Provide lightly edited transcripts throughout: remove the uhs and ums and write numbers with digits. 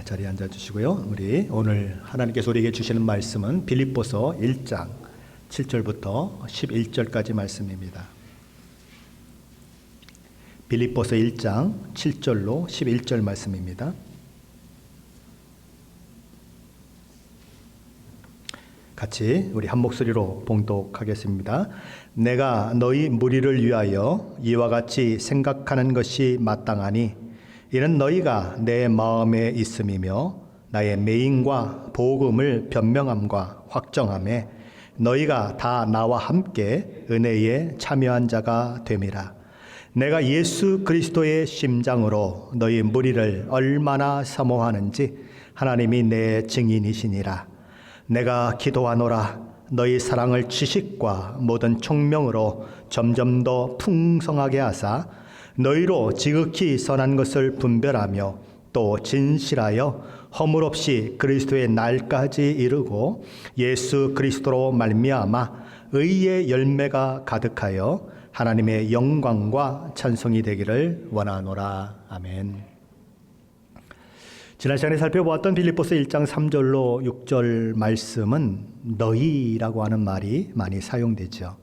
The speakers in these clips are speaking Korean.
자리에 앉아주시고요. 우리 오늘 하나님께서 우리에게 주시는 말씀은 빌립보서 1장 7절부터 11절까지 말씀입니다. 빌립보서 1장 7절로 11절 말씀입니다. 같이 우리 한 목소리로 봉독하겠습니다. 내가 너희 무리를 위하여 이와 같이 생각하는 것이 마땅하니 이는 너희가 내 마음에 있음이며 나의 매임과 복음을 변명함과 확정함에 너희가 다 나와 함께 은혜에 참여한 자가 됨이라. 내가 예수 그리스도의 심장으로 너희 무리를 얼마나 사모하는지 하나님이 내 증인이시니라. 내가 기도하노라. 너희 사랑을 지식과 모든 총명으로 점점 더 풍성하게 하사 너희로 지극히 선한 것을 분별하며 또 진실하여 허물 없이 그리스도의 날까지 이르고 예수 그리스도로 말미암아 의의 열매가 가득하여 하나님의 영광과 찬송이 되기를 원하노라. 아멘. 지난 시간에 살펴보았던 빌립보서 1장 3절로 6절 말씀은 너희라고 하는 말이 많이 사용되죠.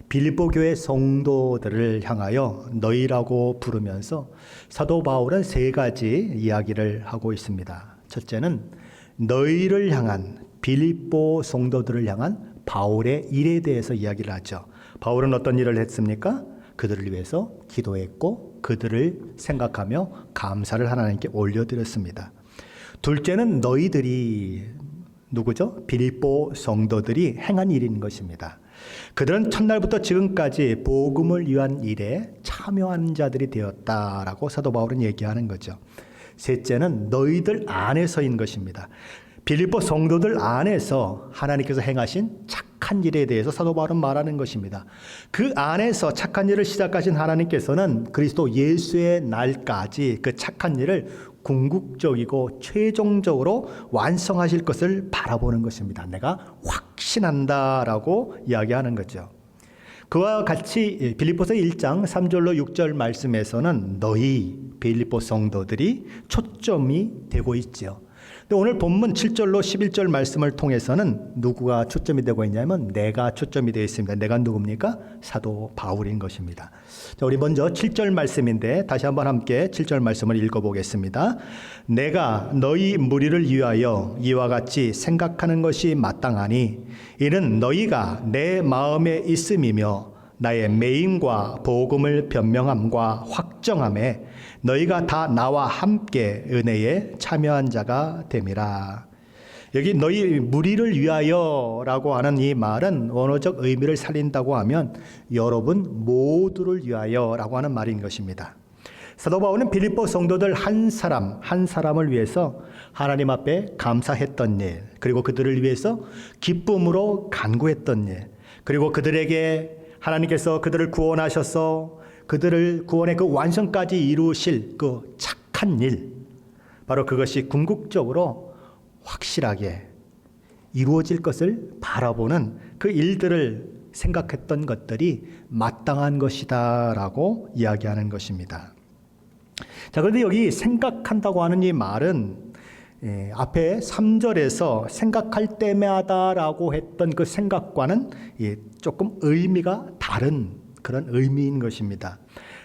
빌립보 교회 성도들을 향하여 너희라고 부르면서 사도 바울은 세 가지 이야기를 하고 있습니다. 첫째는 너희를 향한, 빌립보 성도들을 향한 바울의 일에 대해서 이야기를 하죠. 바울은 어떤 일을 했습니까? 그들을 위해서 기도했고 그들을 생각하며 감사를 하나님께 올려드렸습니다. 둘째는 너희들이 누구죠? 빌립보 성도들이 행한 일인 것입니다. 그들은 첫날부터 지금까지 복음을 위한 일에 참여한 자들이 되었다라고 사도 바울은 얘기하는 거죠. 셋째는 너희들 안에서인 것입니다. 빌립보 성도들 안에서 하나님께서 행하신 착한 일에 대해서 사도 바울은 말하는 것입니다. 그 안에서 착한 일을 시작하신 하나님께서는 그리스도 예수의 날까지 그 착한 일을 궁극적이고 최종적으로 완성하실 것을 바라보는 것입니다. 내가 확신한다라고 이야기하는 거죠. 그와 같이 빌립보서 1장 3절로 6절 말씀에서는 너희 빌립보 성도들이 초점이 되고 있죠. 근데 오늘 본문 7절로 11절 말씀을 통해서는 누구가 초점이 되고 있냐면 내가 초점이 되어 있습니다. 내가 누굽니까? 사도 바울인 것입니다. 자, 우리 먼저 7절 말씀인데 다시 한번 함께 7절 말씀을 읽어보겠습니다. 내가 너희 무리를 위하여 이와 같이 생각하는 것이 마땅하니 이는 너희가 내 마음에 있음이며 나의 매임과 복음을 변명함과 확정함에 너희가 다 나와 함께 은혜에 참여한 자가 됨이라. 여기 너희 무리를 위하여라고 하는 이 말은 원어적 의미를 살린다고 하면 여러분 모두를 위하여라고 하는 말인 것입니다. 사도 바울은 빌립보 성도들 한 사람 한 사람을 위해서 하나님 앞에 감사했던 일, 그리고 그들을 위해서 기쁨으로 간구했던 일, 그리고 그들에게 하나님께서 그들을 구원하셔서 그들을 구원의 그 완성까지 이루실 그 착한 일, 바로 그것이 궁극적으로 확실하게 이루어질 것을 바라보는 그 일들을 생각했던 것들이 마땅한 것이다라고 이야기하는 것입니다. 자, 그런데 여기 생각한다고 하는 이 말은 앞에 3절에서 생각할 때마다라고 했던 그 생각과는 조금 의미가 다른 그런 의미인 것입니다.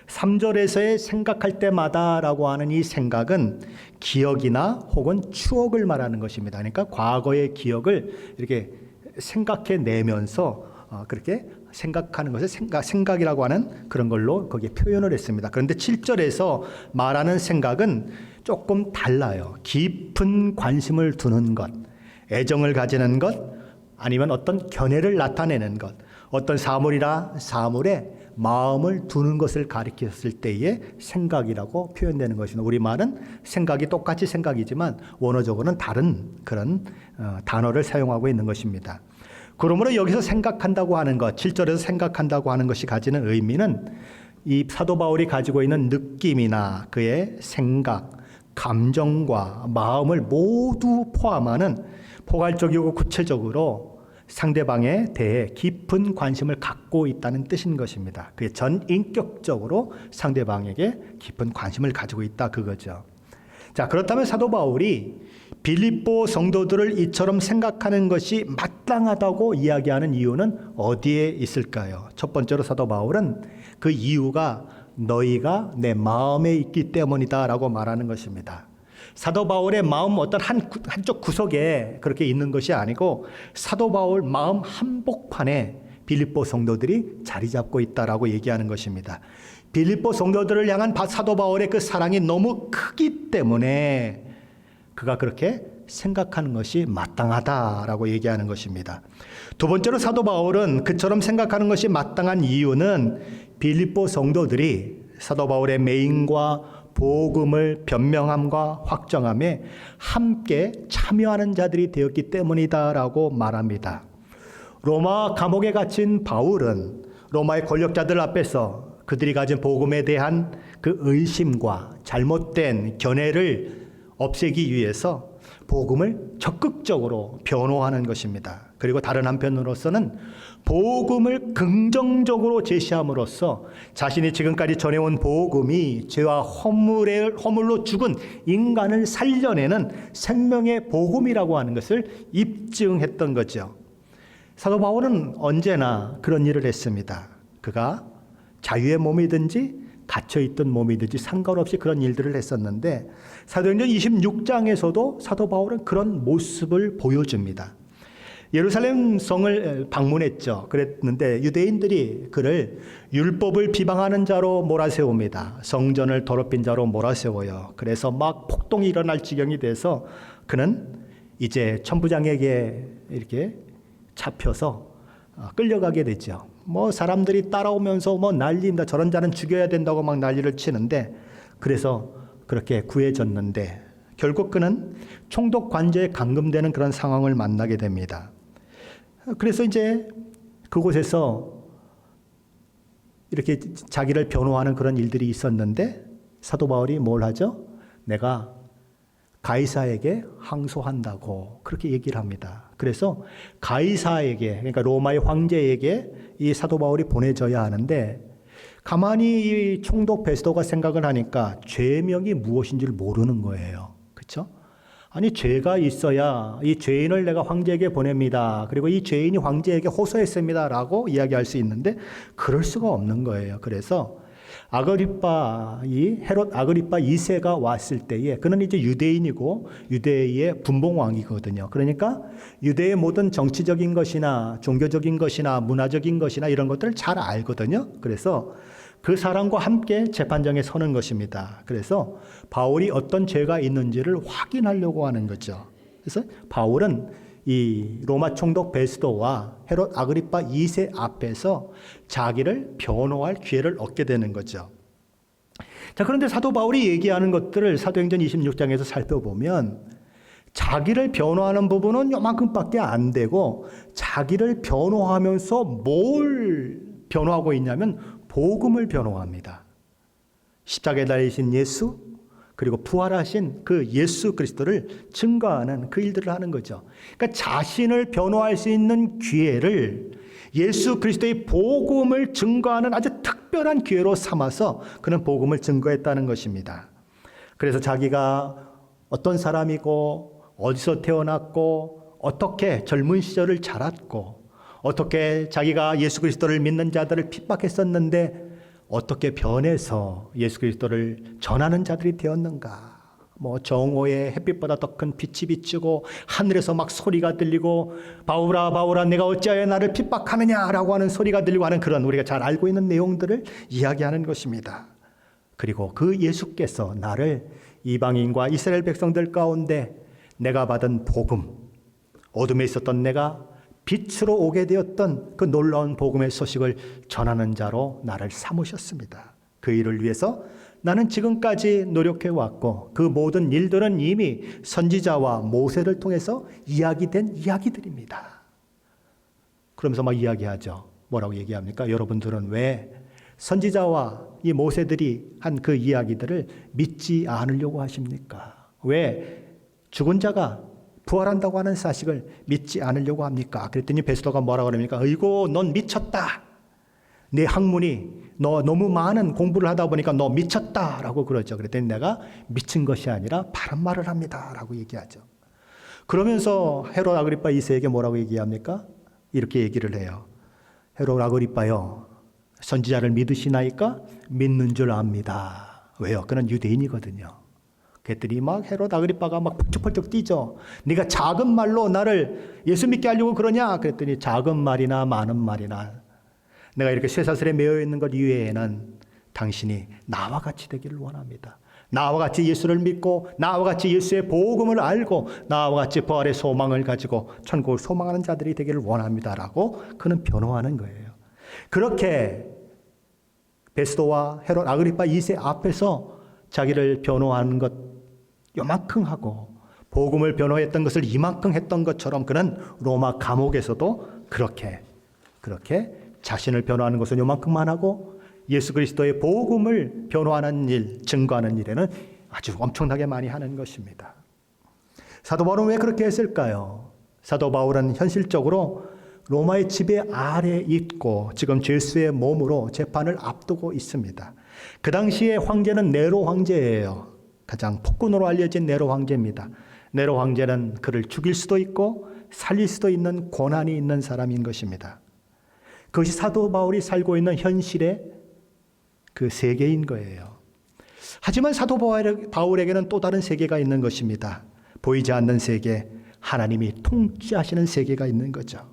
3절에서의 생각할 때마다라고 하는 이 생각은 기억이나 혹은 추억을 말하는 것입니다. 그러니까 과거의 기억을 이렇게 생각해내면서 그렇게 생각하는 것을 생각이라고 하는 그런 걸로 거기에 표현을 했습니다. 그런데 7절에서 말하는 생각은 조금 달라요. 깊은 관심을 두는 것, 애정을 가지는 것, 아니면 어떤 견해를 나타내는 것, 어떤 사물이나 사물에 마음을 두는 것을 가리켰을 때의 생각이라고 표현되는 것입니다. 우리말은 생각이 똑같이 생각이지만 원어적으로는 다른 그런 단어를 사용하고 있는 것입니다. 그러므로 여기서 생각한다고 하는 것, 7절에서 생각한다고 하는 것이 가지는 의미는 이 사도 바울이 가지고 있는 느낌이나 그의 생각, 감정과 마음을 모두 포함하는 포괄적이고 구체적으로 상대방에 대해 깊은 관심을 갖고 있다는 뜻인 것입니다. 그게 전인격적으로 상대방에게 깊은 관심을 가지고 있다 그거죠. 자, 그렇다면 사도 바울이 빌립보 성도들을 이처럼 생각하는 것이 마땅하다고 이야기하는 이유는 어디에 있을까요? 첫 번째로 사도 바울은 그 이유가 너희가 내 마음에 있기 때문이다 라고 말하는 것입니다. 사도 바울의 마음 어떤 한쪽 구석에 그렇게 있는 것이 아니고 사도 바울 마음 한복판에 빌립보 성도들이 자리 잡고 있다라고 얘기하는 것입니다. 빌립보 성도들을 향한 사도 바울의 그 사랑이 너무 크기 때문에 그가 그렇게 생각하는 것이 마땅하다라고 얘기하는 것입니다. 두 번째로 사도 바울은 그처럼 생각하는 것이 마땅한 이유는 빌립보 성도들이 사도 바울의 매임과 복음을 변명함과 확정함에 함께 참여하는 자들이 되었기 때문이다라고 말합니다. 로마 감옥에 갇힌 바울은 로마의 권력자들 앞에서 그들이 가진 복음에 대한 그 의심과 잘못된 견해를 없애기 위해서 복음을 적극적으로 변호하는 것입니다. 그리고 다른 한편으로서는 복음을 긍정적으로 제시함으로써 자신이 지금까지 전해온 복음이 죄와 허물로 죽은 인간을 살려내는 생명의 복음이라고 하는 것을 입증했던 거죠. 사도 바울은 언제나 그런 일을 했습니다. 그가 자유의 몸이든지 갇혀있던 몸이든지 상관없이 그런 일들을 했었는데 사도행전 26장에서도 사도 바울은 그런 모습을 보여줍니다. 예루살렘 성을 방문했죠. 그랬는데 유대인들이 그를 율법을 비방하는 자로 몰아세웁니다. 성전을 더럽힌 자로 몰아세워요. 그래서 막 폭동이 일어날 지경이 돼서 그는 이제 천부장에게 이렇게 잡혀서 끌려가게 되죠. 사람들이 따라오면서 난리입니다. 저런 자는 죽여야 된다고 막 난리를 치는데 그래서 그렇게 구해졌는데 결국 그는 총독 관저에 감금되는 그런 상황을 만나게 됩니다. 그래서 이제 그곳에서 이렇게 자기를 변호하는 그런 일들이 있었는데 사도 바울이 뭘 하죠? 내가 가이사에게 항소한다고 그렇게 얘기를 합니다. 그래서 가이사에게, 그러니까 로마의 황제에게 이 사도 바울이 보내져야 하는데 가만히 이 총독 베스도가 생각을 하니까 죄명이 무엇인지를 모르는 거예요. 그렇죠? 아니 죄가 있어야 이 죄인을 내가 황제에게 보냅니다. 그리고 이 죄인이 황제에게 호소했습니다. 라고 이야기할 수 있는데 그럴 수가 없는 거예요. 그래서 헤롯 아그리파 2세가 왔을 때에 그는 이제 유대인이고 유대의 분봉왕이거든요. 그러니까 유대의 모든 정치적인 것이나 종교적인 것이나 문화적인 것이나 이런 것들을 잘 알거든요. 그래서 그 사람과 함께 재판정에 서는 것입니다. 그래서 바울이 어떤 죄가 있는지를 확인하려고 하는 거죠. 그래서 바울은 이 로마 총독 베스도와 헤롯 아그리파 2세 앞에서 자기를 변호할 기회를 얻게 되는 거죠. 자, 그런데 사도 바울이 얘기하는 것들을 사도행전 26장에서 살펴보면 자기를 변호하는 부분은 요만큼밖에 안 되고 자기를 변호하면서 뭘 변호하고 있냐면 복음을 변호합니다. 십자가에 달리신 예수, 그리고 부활하신 그 예수 그리스도를 증거하는 그 일들을 하는 거죠. 그러니까 자신을 변호할 수 있는 기회를 예수 그리스도의 복음을 증거하는 아주 특별한 기회로 삼아서 그는 복음을 증거했다는 것입니다. 그래서 자기가 어떤 사람이고 어디서 태어났고 어떻게 젊은 시절을 자랐고 어떻게 자기가 예수 그리스도를 믿는 자들을 핍박했었는데 어떻게 변해서 예수 그리스도를 전하는 자들이 되었는가. 정오에 햇빛보다 더 큰 빛이 비추고 하늘에서 막 소리가 들리고 바울아 바울아 내가 어찌하여 나를 핍박하느냐라고 하는 소리가 들리고 하는 그런 우리가 잘 알고 있는 내용들을 이야기하는 것입니다. 그리고 그 예수께서 나를 이방인과 이스라엘 백성들 가운데 내가 받은 복음, 어둠에 있었던 내가 빛으로 오게 되었던 그 놀라운 복음의 소식을 전하는 자로 나를 삼으셨습니다. 그 일을 위해서 나는 지금까지 노력해왔고 그 모든 일들은 이미 선지자와 모세를 통해서 이야기된 이야기들입니다. 그러면서 막 이야기하죠. 뭐라고 얘기합니까? 여러분들은 왜 선지자와 이 모세들이 한 그 이야기들을 믿지 않으려고 하십니까? 왜 죽은 자가 부활한다고 하는 사실을 믿지 않으려고 합니까? 그랬더니 베스도가 뭐라고 그럽니까? 어이고 넌 미쳤다. 내 학문이 너 너무 많은 공부를 하다 보니까 너 미쳤다라고 그러죠. 그랬더니 내가 미친 것이 아니라 바른 말을 합니다라고 얘기하죠. 그러면서 헤롯 아그리파 2세에게 뭐라고 얘기합니까? 이렇게 얘기를 해요. 헤롯 아그리파요, 선지자를 믿으시나이까? 믿는 줄 압니다. 왜요? 그는 유대인이거든요. 그랬더니 막 헤롯 아그리파가 막 펄쩍펄쩍 뛰죠. 네가 작은 말로 나를 예수 믿게 하려고 그러냐? 그랬더니 작은 말이나 많은 말이나 내가 이렇게 쇠사슬에 매여 있는 것 이외에는 당신이 나와 같이 되기를 원합니다. 나와 같이 예수를 믿고 나와 같이 예수의 복음을 알고 나와 같이 부활의 소망을 가지고 천국을 소망하는 자들이 되기를 원합니다라고 그는 변호하는 거예요. 그렇게 베스도와 헤롯 아그리파 2세 앞에서 자기를 변호하는 것 요만큼 하고 복음을 변호했던 것을 이만큼 했던 것처럼 그는 로마 감옥에서도 그렇게 자신을 변호하는 것은 요만큼만 하고 예수 그리스도의 복음을 변호하는 일, 증거하는 일에는 아주 엄청나게 많이 하는 것입니다. 사도 바울은 왜 그렇게 했을까요? 사도 바울은 현실적으로 로마의 지배 아래 있고 지금 죄수의 몸으로 재판을 앞두고 있습니다. 그 당시에 황제는 네로 황제예요. 가장 폭군으로 알려진 네로 황제입니다. 네로 황제는 그를 죽일 수도 있고 살릴 수도 있는 권한이 있는 사람인 것입니다. 그것이 사도 바울이 살고 있는 현실의 그 세계인 거예요. 하지만 사도 바울에게는 또 다른 세계가 있는 것입니다. 보이지 않는 세계, 하나님이 통치하시는 세계가 있는 거죠.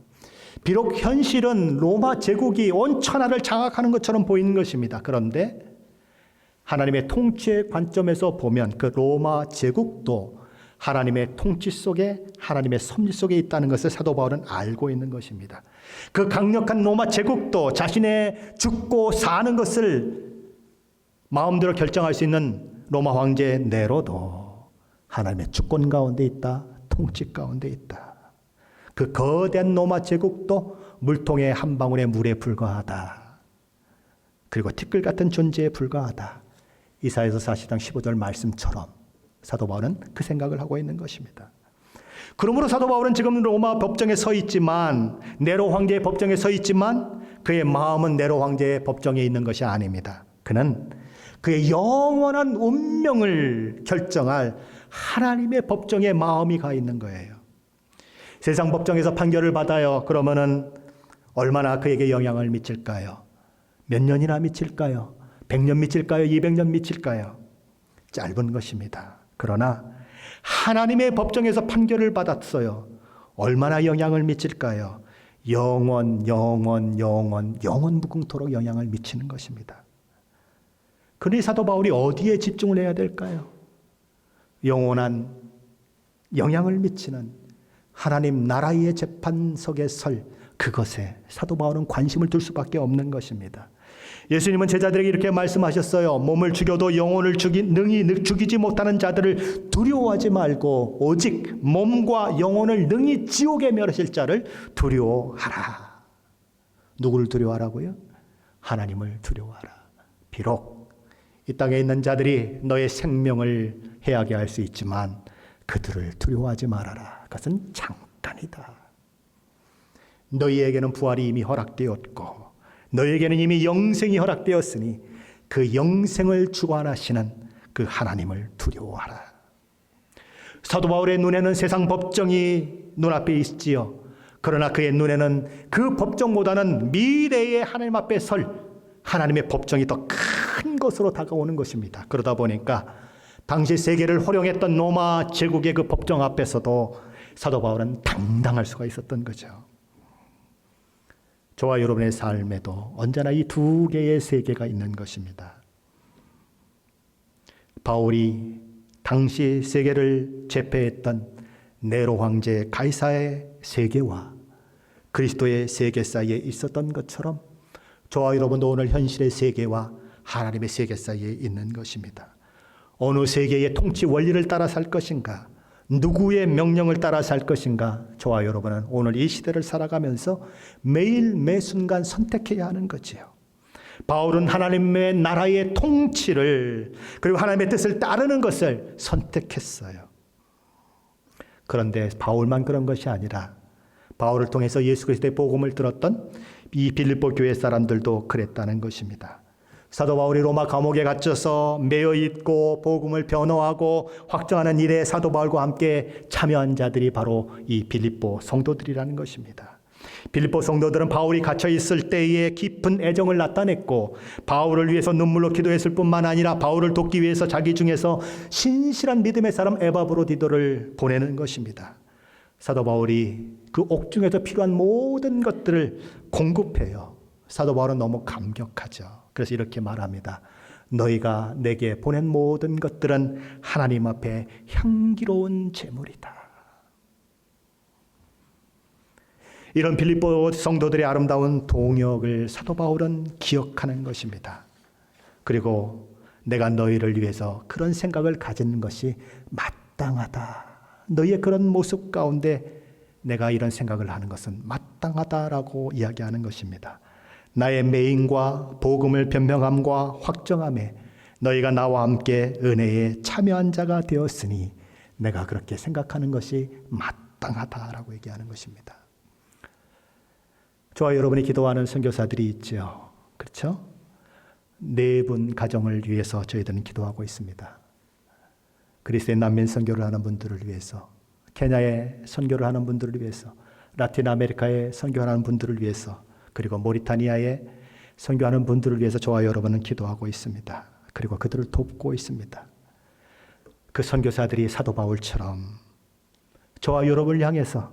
비록 현실은 로마 제국이 온 천하를 장악하는 것처럼 보이는 것입니다. 그런데 하나님의 통치의 관점에서 보면 그 로마 제국도 하나님의 통치 속에, 하나님의 섭리 속에 있다는 것을 사도 바울은 알고 있는 것입니다. 그 강력한 로마 제국도 자신의 죽고 사는 것을 마음대로 결정할 수 있는 로마 황제 네로도 하나님의 주권 가운데 있다, 통치 가운데 있다. 그 거대한 로마 제국도 물통의 한 방울의 물에 불과하다. 그리고 티끌 같은 존재에 불과하다. 이사야서 40장 15절 말씀처럼 사도 바울은 그 생각을 하고 있는 것입니다. 그러므로 사도 바울은 지금 로마 법정에 서 있지만, 네로 황제의 법정에 서 있지만 그의 마음은 네로 황제의 법정에 있는 것이 아닙니다. 그는 그의 영원한 운명을 결정할 하나님의 법정에 마음이 가 있는 거예요. 세상 법정에서 판결을 받아요. 그러면은 얼마나 그에게 영향을 미칠까요? 몇 년이나 미칠까요? 100년 미칠까요? 200년 미칠까요? 짧은 것입니다. 그러나 하나님의 법정에서 판결을 받았어요. 얼마나 영향을 미칠까요? 영원 무궁토록 영향을 미치는 것입니다. 그러니 사도 바울이 어디에 집중을 해야 될까요? 영원한 영향을 미치는 하나님 나라의 재판석에 설 그것에 사도 바울은 관심을 둘 수밖에 없는 것입니다. 예수님은 제자들에게 이렇게 말씀하셨어요. 몸을 죽여도 영혼을 능히 죽이지 못하는 자들을 두려워하지 말고 오직 몸과 영혼을 능히 지옥에 멸하실 자를 두려워하라. 누구를 두려워하라고요? 하나님을 두려워하라. 비록 이 땅에 있는 자들이 너의 생명을 해하게 할 수 있지만 그들을 두려워하지 말아라. 그것은 잠깐이다. 너희에게는 부활이 이미 허락되었고 너희에게는 이미 영생이 허락되었으니 그 영생을 주관하시는 그 하나님을 두려워하라. 사도 바울의 눈에는 세상 법정이 눈앞에 있지요. 그러나 그의 눈에는 그 법정보다는 미래의 하나님 앞에 설 하나님의 법정이 더 큰 것으로 다가오는 것입니다. 그러다 보니까 당시 세계를 호령했던 로마 제국의 그 법정 앞에서도 사도 바울은 당당할 수가 있었던 거죠. 저와 여러분의 삶에도 언제나 이 두 개의 세계가 있는 것입니다. 바울이 당시 세계를 제패했던 네로 황제 가이사의 세계와 그리스도의 세계 사이에 있었던 것처럼 저와 여러분도 오늘 현실의 세계와 하나님의 세계 사이에 있는 것입니다. 어느 세계의 통치 원리를 따라 살 것인가, 누구의 명령을 따라 살 것인가, 저와 여러분은 오늘 이 시대를 살아가면서 매일 매순간 선택해야 하는 거지요. 바울은 하나님의 나라의 통치를 그리고 하나님의 뜻을 따르는 것을 선택했어요. 그런데 바울만 그런 것이 아니라 바울을 통해서 예수 그리스도의 복음을 들었던 이 빌립보 교회 사람들도 그랬다는 것입니다. 사도 바울이 로마 감옥에 갇혀서 매여 있고 복음을 변호하고 확정하는 일에 사도 바울과 함께 참여한 자들이 바로 이 빌립보 성도들이라는 것입니다. 빌립보 성도들은 바울이 갇혀 있을 때에 깊은 애정을 나타냈고 바울을 위해서 눈물로 기도했을 뿐만 아니라 바울을 돕기 위해서 자기 중에서 신실한 믿음의 사람 에바브로디도를 보내는 것입니다. 사도 바울이 그 옥중에서 필요한 모든 것들을 공급해요. 사도 바울은 너무 감격하죠. 그래서 이렇게 말합니다. 너희가 내게 보낸 모든 것들은 하나님 앞에 향기로운 제물이다. 이런 빌립보 성도들의 아름다운 동역을 사도 바울은 기억하는 것입니다. 그리고 내가 너희를 위해서 그런 생각을 가지는 것이 마땅하다. 너희의 그런 모습 가운데 내가 이런 생각을 하는 것은 마땅하다라고 이야기하는 것입니다. 나의 매임과 복음을 변명함과 확정함에 너희가 나와 함께 은혜에 참여한 자가 되었으니 내가 그렇게 생각하는 것이 마땅하다라고 얘기하는 것입니다. 저와 여러분이 기도하는 선교사들이 있죠. 그렇죠? 4분 가정을 위해서 저희들은 기도하고 있습니다. 그리스의 난민 선교를 하는 분들을 위해서, 케냐에 선교를 하는 분들을 위해서, 라틴 아메리카에 선교하는 분들을 위해서, 그리고 모리타니아에 선교하는 분들을 위해서 저와 여러분은 기도하고 있습니다. 그리고 그들을 돕고 있습니다. 그 선교사들이 사도 바울처럼 저와 여러분을 향해서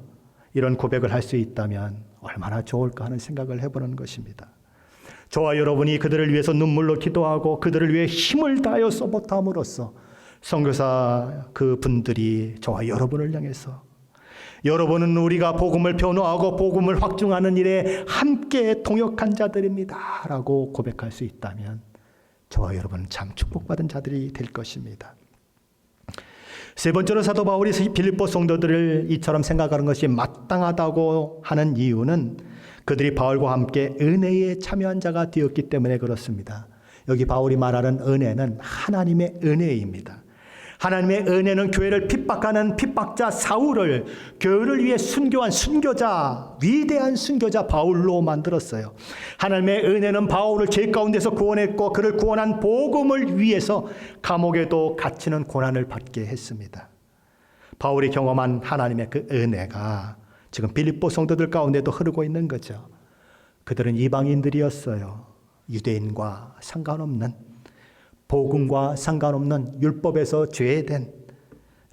이런 고백을 할 수 있다면 얼마나 좋을까 하는 생각을 해보는 것입니다. 저와 여러분이 그들을 위해서 눈물로 기도하고 그들을 위해 힘을 다하여 서포트함으로써 선교사 그 분들이 저와 여러분을 향해서 여러분은 우리가 복음을 변호하고 복음을 확증하는 일에 함께 동역한 자들입니다 라고 고백할 수 있다면 저와 여러분은 참 축복받은 자들이 될 것입니다. 세 번째로 사도 바울이 빌립보 성도들을 이처럼 생각하는 것이 마땅하다고 하는 이유는 그들이 바울과 함께 은혜에 참여한 자가 되었기 때문에 그렇습니다. 여기 바울이 말하는 은혜는 하나님의 은혜입니다. 하나님의 은혜는 교회를 핍박하는 핍박자 사울을 교회를 위해 순교한 순교자, 위대한 순교자 바울로 만들었어요. 하나님의 은혜는 바울을 죄 가운데서 구원했고 그를 구원한 복음을 위해서 감옥에도 갇히는 고난을 받게 했습니다. 바울이 경험한 하나님의 그 은혜가 지금 빌립보 성도들 가운데도 흐르고 있는 거죠. 그들은 이방인들이었어요. 유대인과 상관없는, 복음과 상관없는 율법에서 죄된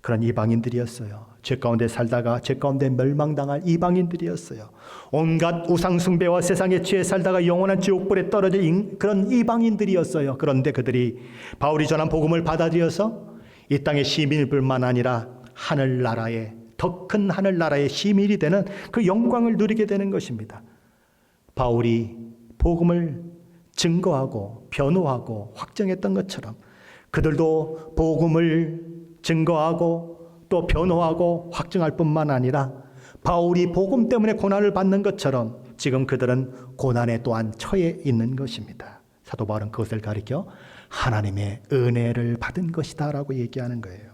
그런 이방인들이었어요. 죄 가운데 살다가 죄 가운데 멸망당할 이방인들이었어요. 온갖 우상숭배와 세상에 취해 살다가 영원한 지옥불에 떨어진 그런 이방인들이었어요. 그런데 그들이 바울이 전한 복음을 받아들여서 이 땅의 시민일 뿐만 아니라 하늘나라의, 더 큰 하늘나라의 시민이 되는 그 영광을 누리게 되는 것입니다. 바울이 복음을 증거하고 변호하고 확정했던 것처럼 그들도 복음을 증거하고 또 변호하고 확증할 뿐만 아니라 바울이 복음 때문에 고난을 받는 것처럼 지금 그들은 고난에 또한 처해 있는 것입니다. 사도 바울은 그것을 가리켜 하나님의 은혜를 받은 것이다 라고 얘기하는 거예요.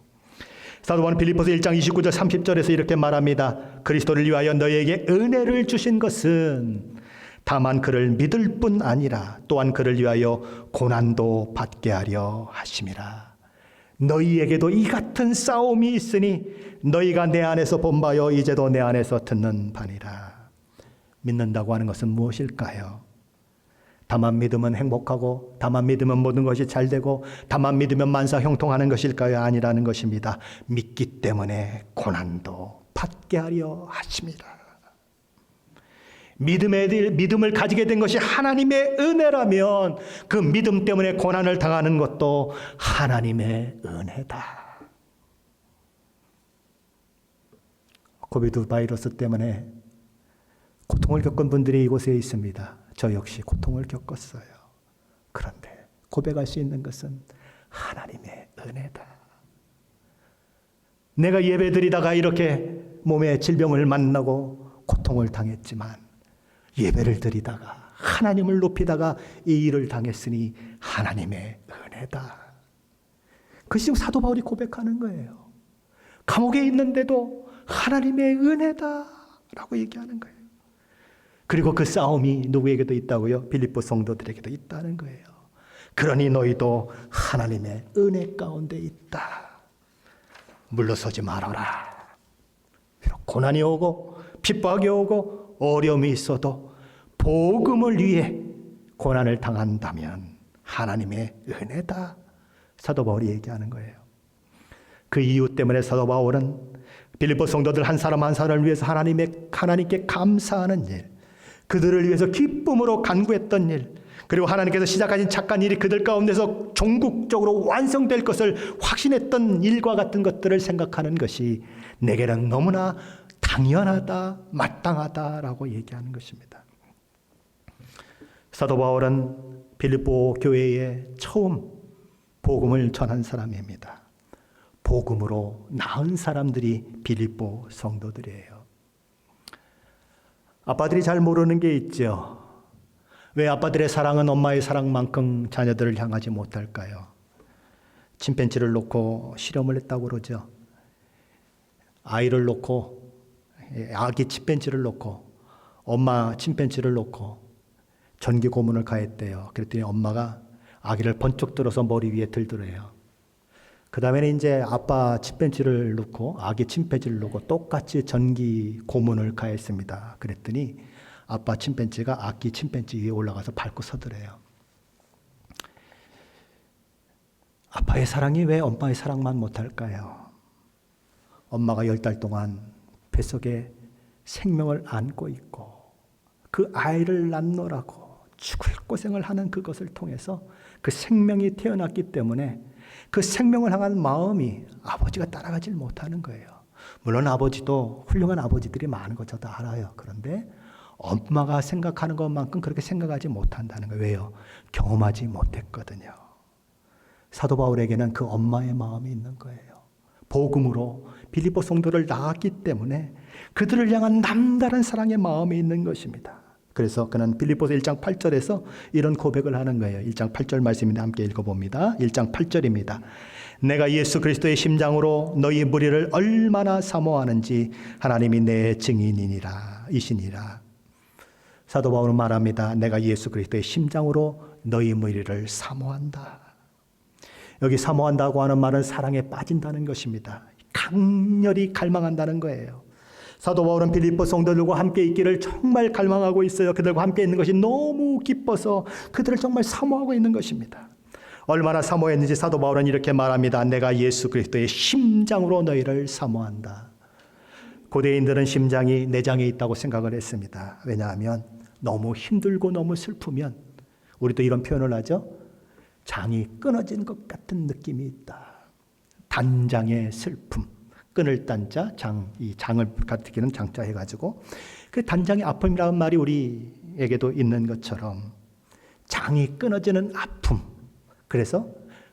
사도 바울은 빌립보서 1장 29절 30절에서 이렇게 말합니다. 그리스도를 위하여 너희에게 은혜를 주신 것은 다만 그를 믿을 뿐 아니라 또한 그를 위하여 고난도 받게 하려 하심이라. 너희에게도 이 같은 싸움이 있으니 너희가 내 안에서 본 바요 이제도 내 안에서 듣는 바니라. 믿는다고 하는 것은 무엇일까요? 다만 믿으면 행복하고 다만 믿으면 모든 것이 잘 되고 다만 믿으면 만사 형통하는 것일까요? 아니라는 것입니다. 믿기 때문에 고난도 받게 하려 하심이라. 믿음을 가지게 된 것이 하나님의 은혜라면 그 믿음 때문에 고난을 당하는 것도 하나님의 은혜다. 코비드 바이러스 때문에 고통을 겪은 분들이 이곳에 있습니다. 저 역시 고통을 겪었어요. 그런데 고백할 수 있는 것은 하나님의 은혜다. 내가 예배드리다가 이렇게 몸에 질병을 만나고 고통을 당했지만 예배를 드리다가 하나님을 높이다가 이 일을 당했으니 하나님의 은혜다. 그것이 지금 사도 바울이 고백하는 거예요. 감옥에 있는데도 하나님의 은혜다 라고 얘기하는 거예요. 그리고 그 싸움이 누구에게도 있다고요? 빌립보 성도들에게도 있다는 거예요. 그러니 너희도 하나님의 은혜 가운데 있다. 물러서지 말아라. 비록 고난이 오고 핍박이 오고 어려움이 있어도 복음을 위해 고난을 당한다면 하나님의 은혜다. 사도 바울이 얘기하는 거예요. 그 이유 때문에 사도 바울은 빌립보 성도들 한 사람 한 사람을 위해서 하나님께 감사하는 일, 그들을 위해서 기쁨으로 간구했던 일, 그리고 하나님께서 시작하신 착한 일이 그들 가운데서 종국적으로 완성될 것을 확신했던 일과 같은 것들을 생각하는 것이 내게는 너무나 당연하다, 마땅하다라고 얘기하는 것입니다. 사도 바울은 빌립보 교회에 처음 복음을 전한 사람입니다. 복음으로 낳은 사람들이 빌립보 성도들이에요. 아빠들이 잘 모르는 게 있죠. 왜 아빠들의 사랑은 엄마의 사랑만큼 자녀들을 향하지 못할까요? 침팬지를 놓고 실험을 했다고 그러죠. 아이를 놓고, 아기 침팬지를 놓고, 엄마 침팬지를 놓고 전기 고문을 가했대요. 그랬더니 엄마가 아기를 번쩍 들어서 머리 위에 들더래요. 그 다음에는 이제 아빠 침팬지를 놓고 아기 침팬지를 놓고 똑같이 전기 고문을 가했습니다. 그랬더니 아빠 침팬지가 아기 침팬지 위에 올라가서 밟고 서더래요. 아빠의 사랑이 왜 엄마의 사랑만 못할까요? 엄마가 10달 동안 뱃속에 생명을 안고 있고 그 아이를 낳노라고 죽을 고생을 하는 그것을 통해서 그 생명이 태어났기 때문에 그 생명을 향한 마음이 아버지가 따라가질 못하는 거예요. 물론 아버지도 훌륭한 아버지들이 많은 거 저도 알아요. 그런데 엄마가 생각하는 것만큼 그렇게 생각하지 못한다는 거예요. 왜요? 경험하지 못했거든요. 사도 바울에게는 그 엄마의 마음이 있는 거예요. 복음으로 빌립보 성도를 낳았기 때문에 그들을 향한 남다른 사랑의 마음이 있는 것입니다. 그래서 그는 빌립보서 1장 8절에서 이런 고백을 하는 거예요. 1장 8절 말씀인데 함께 읽어봅니다. 1장 8절입니다. 내가 예수 그리스도의 심장으로 너희 무리를 얼마나 사모하는지 하나님이 내 증인이니라. 사도 바울은 말합니다. 내가 예수 그리스도의 심장으로 너희 무리를 사모한다. 여기 사모한다고 하는 말은 사랑에 빠진다는 것입니다. 강렬히 갈망한다는 거예요. 사도 바울은 빌립보 성도들과 함께 있기를 정말 갈망하고 있어요. 그들과 함께 있는 것이 너무 기뻐서 그들을 정말 사모하고 있는 것입니다. 얼마나 사모했는지 사도 바울은 이렇게 말합니다. 내가 예수 그리스도의 심장으로 너희를 사모한다. 고대인들은 심장이 내장에 있다고 생각을 했습니다. 왜냐하면 너무 힘들고 너무 슬프면 우리도 이런 표현을 하죠. 장이 끊어진 것 같은 느낌이 있다. 단장의 슬픔. 끊을 단자, 이 장을 가리키는 장자 해가지고 그 단장의 아픔이라는 말이 우리에게도 있는 것처럼 장이 끊어지는 아픔. 그래서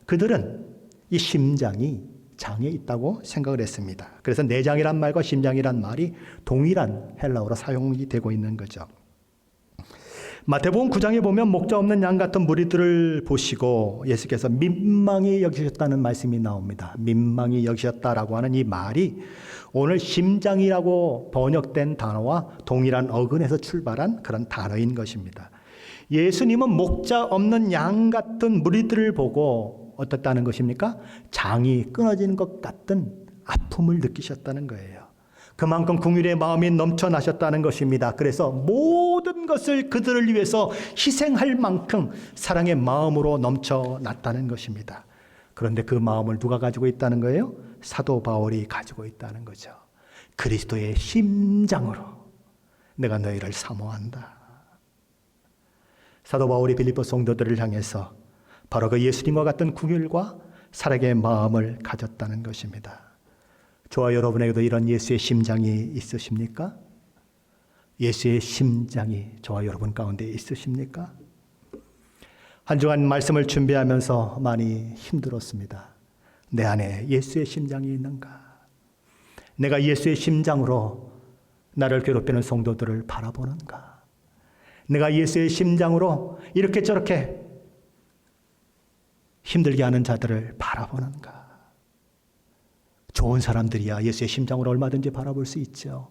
그들은 이 심장이 장에 있다고 생각을 했습니다. 그래서 내장이란 말과 심장이란 말이 동일한 헬라어로 사용이 되고 있는 거죠. 마태복음 9장에 보면 목자 없는 양 같은 무리들을 보시고 예수께서 민망히 여기셨다는 말씀이 나옵니다. 민망히 여기셨다라고 하는 이 말이 오늘 심장이라고 번역된 단어와 동일한 어근에서 출발한 그런 단어인 것입니다. 예수님은 목자 없는 양 같은 무리들을 보고 어떻다는 것입니까? 장이 끊어지는 것 같은 아픔을 느끼셨다는 거예요. 그만큼 긍휼의 마음이 넘쳐나셨다는 것입니다. 그래서 모든 것을 그들을 위해서 희생할 만큼 사랑의 마음으로 넘쳐났다는 것입니다. 그런데 그 마음을 누가 가지고 있다는 거예요? 사도 바울이 가지고 있다는 거죠. 그리스도의 심장으로 내가 너희를 사모한다. 사도 바울이 빌립보 성도들을 향해서 바로 그 예수님과 같은 긍휼과 사랑의 마음을 가졌다는 것입니다. 저와 여러분에게도 이런 예수의 심장이 있으십니까? 예수의 심장이 저와 여러분 가운데 있으십니까? 한 주간 말씀을 준비하면서 많이 힘들었습니다. 내 안에 예수의 심장이 있는가? 내가 예수의 심장으로 나를 괴롭히는 성도들을 바라보는가? 내가 예수의 심장으로 이렇게 저렇게 힘들게 하는 자들을 바라보는가? 좋은 사람들이야 예수의 심장으로 얼마든지 바라볼 수 있죠.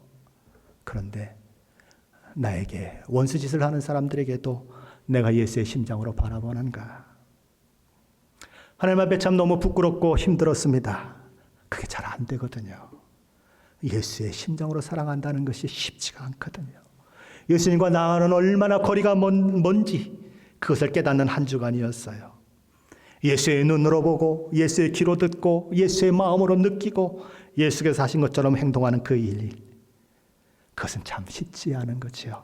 그런데 나에게 원수짓을 하는 사람들에게도 내가 예수의 심장으로 바라보는가? 하나님 앞에 참 너무 부끄럽고 힘들었습니다. 그게 잘 안 되거든요. 예수의 심정으로 사랑한다는 것이 쉽지가 않거든요. 예수님과 나와는 얼마나 거리가 먼지 그것을 깨닫는 한 주간이었어요. 예수의 눈으로 보고 예수의 귀로 듣고 예수의 마음으로 느끼고 예수께서 하신 것처럼 행동하는 그 일, 그것은 참 쉽지 않은 거지요.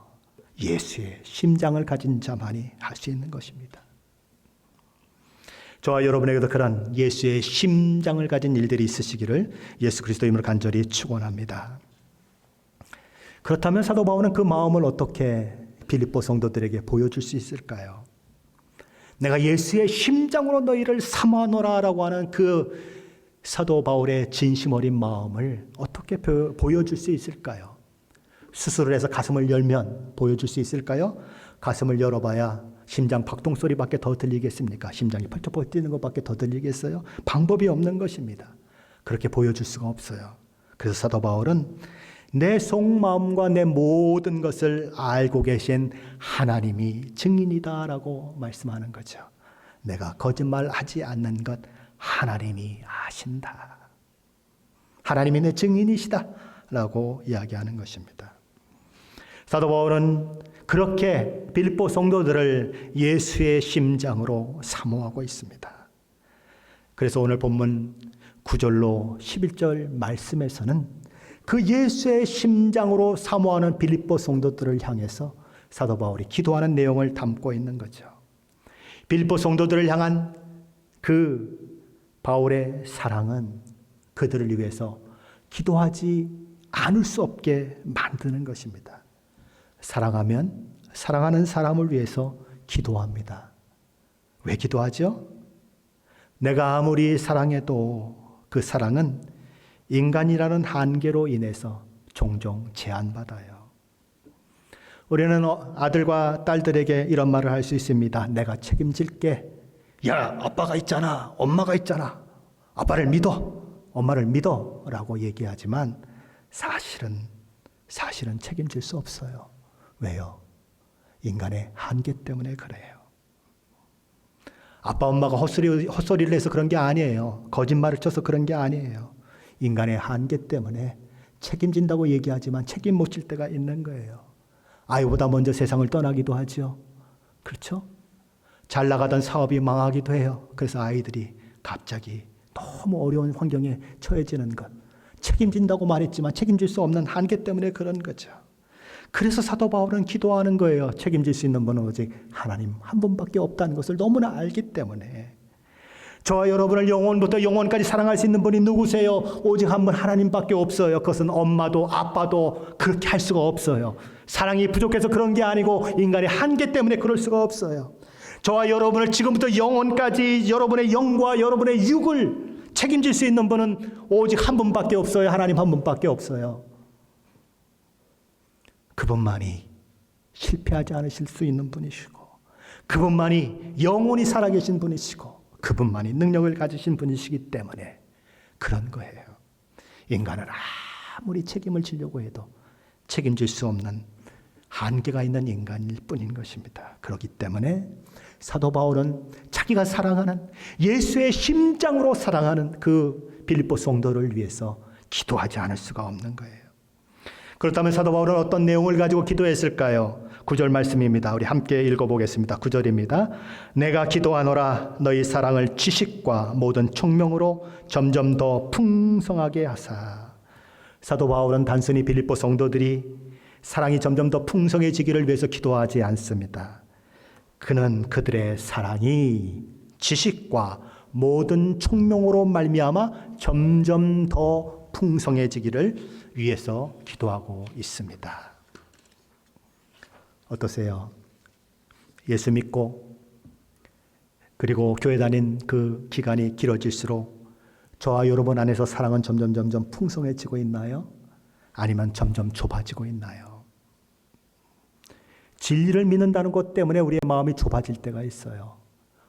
예수의 심장을 가진 자만이 할 수 있는 것입니다. 저와 여러분에게도 그런 예수의 심장을 가진 일들이 있으시기를 예수 그리스도의 이름으로 간절히 축원합니다. 그렇다면 사도 바울은 그 마음을 어떻게 빌립보 성도들에게 보여줄 수 있을까요? 내가 예수의 심장으로 너희를 삼아노라라고 하는 그 사도 바울의 진심 어린 마음을 어떻게 보여줄 수 있을까요? 수술을 해서 가슴을 열면 보여줄 수 있을까요? 가슴을 열어봐야 심장 박동 소리밖에 더 들리겠습니까? 심장이 펄쩍펄쩍 뛰는 것밖에 더 들리겠어요? 방법이 없는 것입니다. 그렇게 보여줄 수가 없어요. 그래서 사도 바울은 내 속마음과 내 모든 것을 알고 계신 하나님이 증인이다라고 말씀하는 거죠. 내가 거짓말하지 않는 것 하나님이 아신다. 하나님이 내 증인이시다라고 이야기하는 것입니다. 사도 바울은 그렇게 빌립보 성도들을 예수의 심장으로 사모하고 있습니다. 그래서 오늘 본문 9절로 11절 말씀에서는 그 예수의 심장으로 사모하는 빌립보 성도들을 향해서 사도 바울이 기도하는 내용을 담고 있는 거죠. 빌립보 성도들을 향한 그 바울의 사랑은 그들을 위해서 기도하지 않을 수 없게 만드는 것입니다. 사랑하면 사랑하는 사람을 위해서 기도합니다. 왜 기도하죠? 내가 아무리 사랑해도 그 사랑은 인간이라는 한계로 인해서 종종 제한받아요. 우리는 아들과 딸들에게 이런 말을 할 수 있습니다. 내가 책임질게. 야, 아빠가 있잖아. 엄마가 있잖아. 아빠를 믿어. 엄마를 믿어. 라고 얘기하지만 사실은 책임질 수 없어요. 왜요? 인간의 한계 때문에 그래요. 아빠 엄마가 헛소리를 해서 그런 게 아니에요. 거짓말을 쳐서 그런 게 아니에요. 인간의 한계 때문에 책임진다고 얘기하지만 책임 못 질 때가 있는 거예요. 아이보다 먼저 세상을 떠나기도 하죠. 그렇죠? 잘 나가던 사업이 망하기도 해요. 그래서 아이들이 갑자기 너무 어려운 환경에 처해지는 것. 책임진다고 말했지만 책임질 수 없는 한계 때문에 그런 거죠. 그래서 사도 바울은 기도하는 거예요. 책임질 수 있는 분은 오직 하나님 한 분밖에 없다는 것을 너무나 알기 때문에. 저와 여러분을 영원부터 영원까지 사랑할 수 있는 분이 누구세요? 오직 한 분 하나님밖에 없어요. 그것은 엄마도 아빠도 그렇게 할 수가 없어요. 사랑이 부족해서 그런 게 아니고 인간의 한계 때문에 그럴 수가 없어요. 저와 여러분을 지금부터 영원까지 여러분의 영과 여러분의 육을 책임질 수 있는 분은 오직 한 분밖에 없어요. 하나님 한 분밖에 없어요. 그분만이 실패하지 않으실 수 있는 분이시고, 그분만이 영원히 살아계신 분이시고, 그분만이 능력을 가지신 분이시기 때문에 그런 거예요. 인간은 아무리 책임을 지려고 해도 책임질 수 없는 한계가 있는 인간일 뿐인 것입니다. 그렇기 때문에 사도 바울은 자기가 사랑하는 예수의 심장으로 사랑하는 그 빌립보 성도를 위해서 기도하지 않을 수가 없는 거예요. 그렇다면 사도 바울은 어떤 내용을 가지고 기도했을까요? 9절 말씀입니다. 우리 함께 읽어보겠습니다. 9절입니다. 내가 기도하노라 너희 사랑을 지식과 모든 총명으로 점점 더 풍성하게 하사. 사도 바울은 단순히 빌립보 성도들이 사랑이 점점 더 풍성해지기를 위해서 기도하지 않습니다. 그는 그들의 사랑이 지식과 모든 총명으로 말미암아 점점 더 풍성해지기를 위해서 기도하고 있습니다. 어떠세요? 예수 믿고 그리고 교회 다닌 그 기간이 길어질수록 저와 여러분 안에서 사랑은 점점 풍성해지고 있나요? 아니면 점점 좁아지고 있나요? 진리를 믿는다는 것 때문에 우리의 마음이 좁아질 때가 있어요.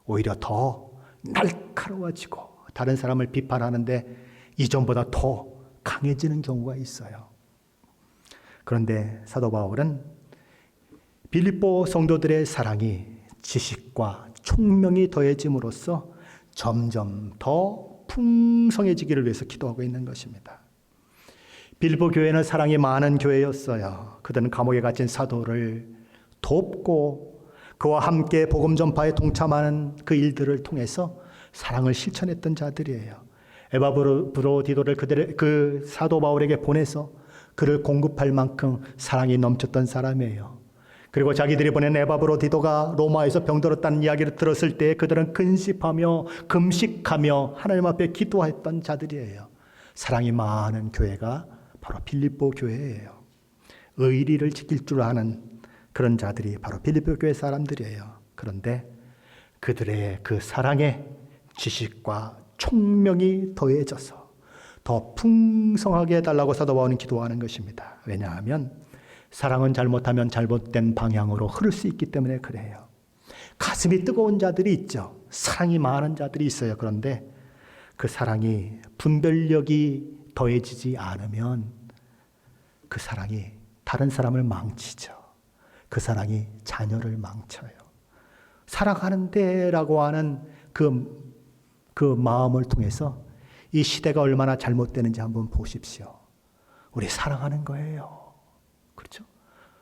오히려 더 날카로워지고 다른 사람을 비판하는데 이전보다 더 강해지는 경우가 있어요. 그런데 사도 바울은 빌립보 성도들의 사랑이 지식과 총명이 더해짐으로써 점점 더 풍성해지기를 위해서 기도하고 있는 것입니다. 빌보 교회는 사랑이 많은 교회였어요. 그들은 감옥에 갇힌 사도를 돕고 그와 함께 복음 전파에 동참하는 그 일들을 통해서 사랑을 실천했던 자들이에요. 에바브로디도를 그 사도 바울에게 보내서 그를 공급할 만큼 사랑이 넘쳤던 사람이에요. 그리고 자기들이 보낸 에바브로디도가 로마에서 병들었다는 이야기를 들었을 때 그들은 근심하며 금식하며 하나님 앞에 기도했던 자들이에요. 사랑이 많은 교회가 바로 빌립보 교회예요. 의리를 지킬 줄 아는 그런 자들이 바로 빌립보 교회 사람들이에요. 그런데 그들의 그 사랑에 지식과 총명이 더해져서 더 풍성하게 해달라고 사도 바울은 기도하는 것입니다. 왜냐하면 사랑은 잘못하면 잘못된 방향으로 흐를 수 있기 때문에 그래요. 가슴이 뜨거운 자들이 있죠. 사랑이 많은 자들이 있어요. 그런데 그 사랑이 분별력이 더해지지 않으면 그 사랑이 다른 사람을 망치죠. 그 사랑이 자녀를 망쳐요. 사랑하는데 라고 하는 그 마음을 통해서 이 시대가 얼마나 잘못되는지 한번 보십시오. 우리 사랑하는 거예요. 그렇죠?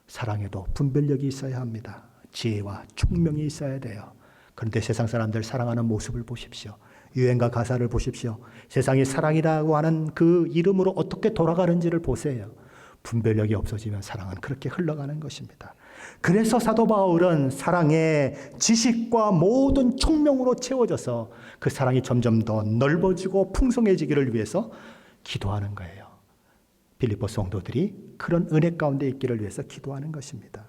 사랑에도 분별력이 있어야 합니다. 지혜와 총명이 있어야 돼요. 그런데 세상 사람들 사랑하는 모습을 보십시오. 유행가 가사를 보십시오. 세상이 사랑이라고 하는 그 이름으로 어떻게 돌아가는지를 보세요. 분별력이 없어지면 사랑은 그렇게 흘러가는 것입니다. 그래서 사도 바울은 사랑의 지식과 모든 총명으로 채워져서 그 사랑이 점점 더 넓어지고 풍성해지기를 위해서 기도하는 거예요. 빌립보 성도들이 그런 은혜 가운데 있기를 위해서 기도하는 것입니다.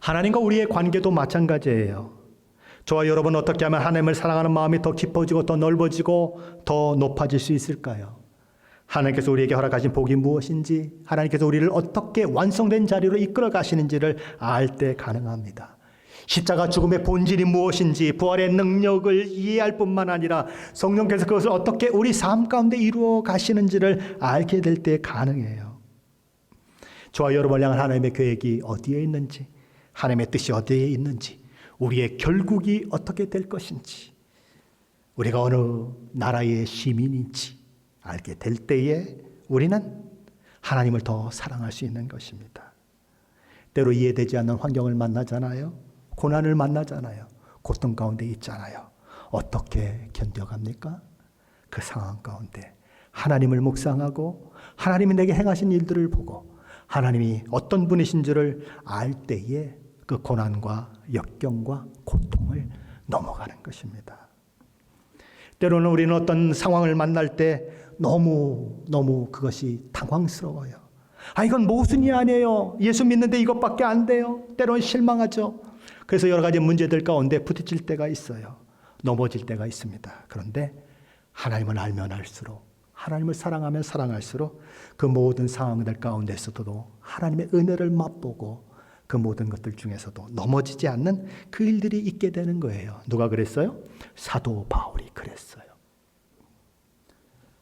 하나님과 우리의 관계도 마찬가지예요. 저와 여러분은 어떻게 하면 하나님을 사랑하는 마음이 더 깊어지고 더 넓어지고 더 높아질 수 있을까요? 하나님께서 우리에게 허락하신 복이 무엇인지, 하나님께서 우리를 어떻게 완성된 자리로 이끌어 가시는지를 알 때 가능합니다. 십자가 죽음의 본질이 무엇인지, 부활의 능력을 이해할 뿐만 아니라 성령께서 그것을 어떻게 우리 삶 가운데 이루어 가시는지를 알게 될 때 가능해요. 저와 여러분을 향한 하나님의 계획이 어디에 있는지, 하나님의 뜻이 어디에 있는지, 우리의 결국이 어떻게 될 것인지, 우리가 어느 나라의 시민인지 알게 될 때에 우리는 하나님을 더 사랑할 수 있는 것입니다. 때로 이해되지 않는 환경을 만나잖아요. 고난을 만나잖아요. 고통 가운데 있잖아요. 어떻게 견뎌갑니까? 그 상황 가운데 하나님을 묵상하고 하나님이 내게 행하신 일들을 보고 하나님이 어떤 분이신지를 알 때에 그 고난과 역경과 고통을 넘어가는 것입니다. 때로는 우리는 어떤 상황을 만날 때 너무 그것이 당황스러워요. 이건 모순이 아니에요. 예수 믿는데 이것밖에 안 돼요. 때로는 실망하죠. 그래서 여러 가지 문제들 가운데 부딪힐 때가 있어요. 넘어질 때가 있습니다. 그런데 하나님을 알면 알수록, 하나님을 사랑하면 사랑할수록 그 모든 상황들 가운데서도 하나님의 은혜를 맛보고 그 모든 것들 중에서도 넘어지지 않는 그 일들이 있게 되는 거예요. 누가 그랬어요? 사도 바울이 그랬어요.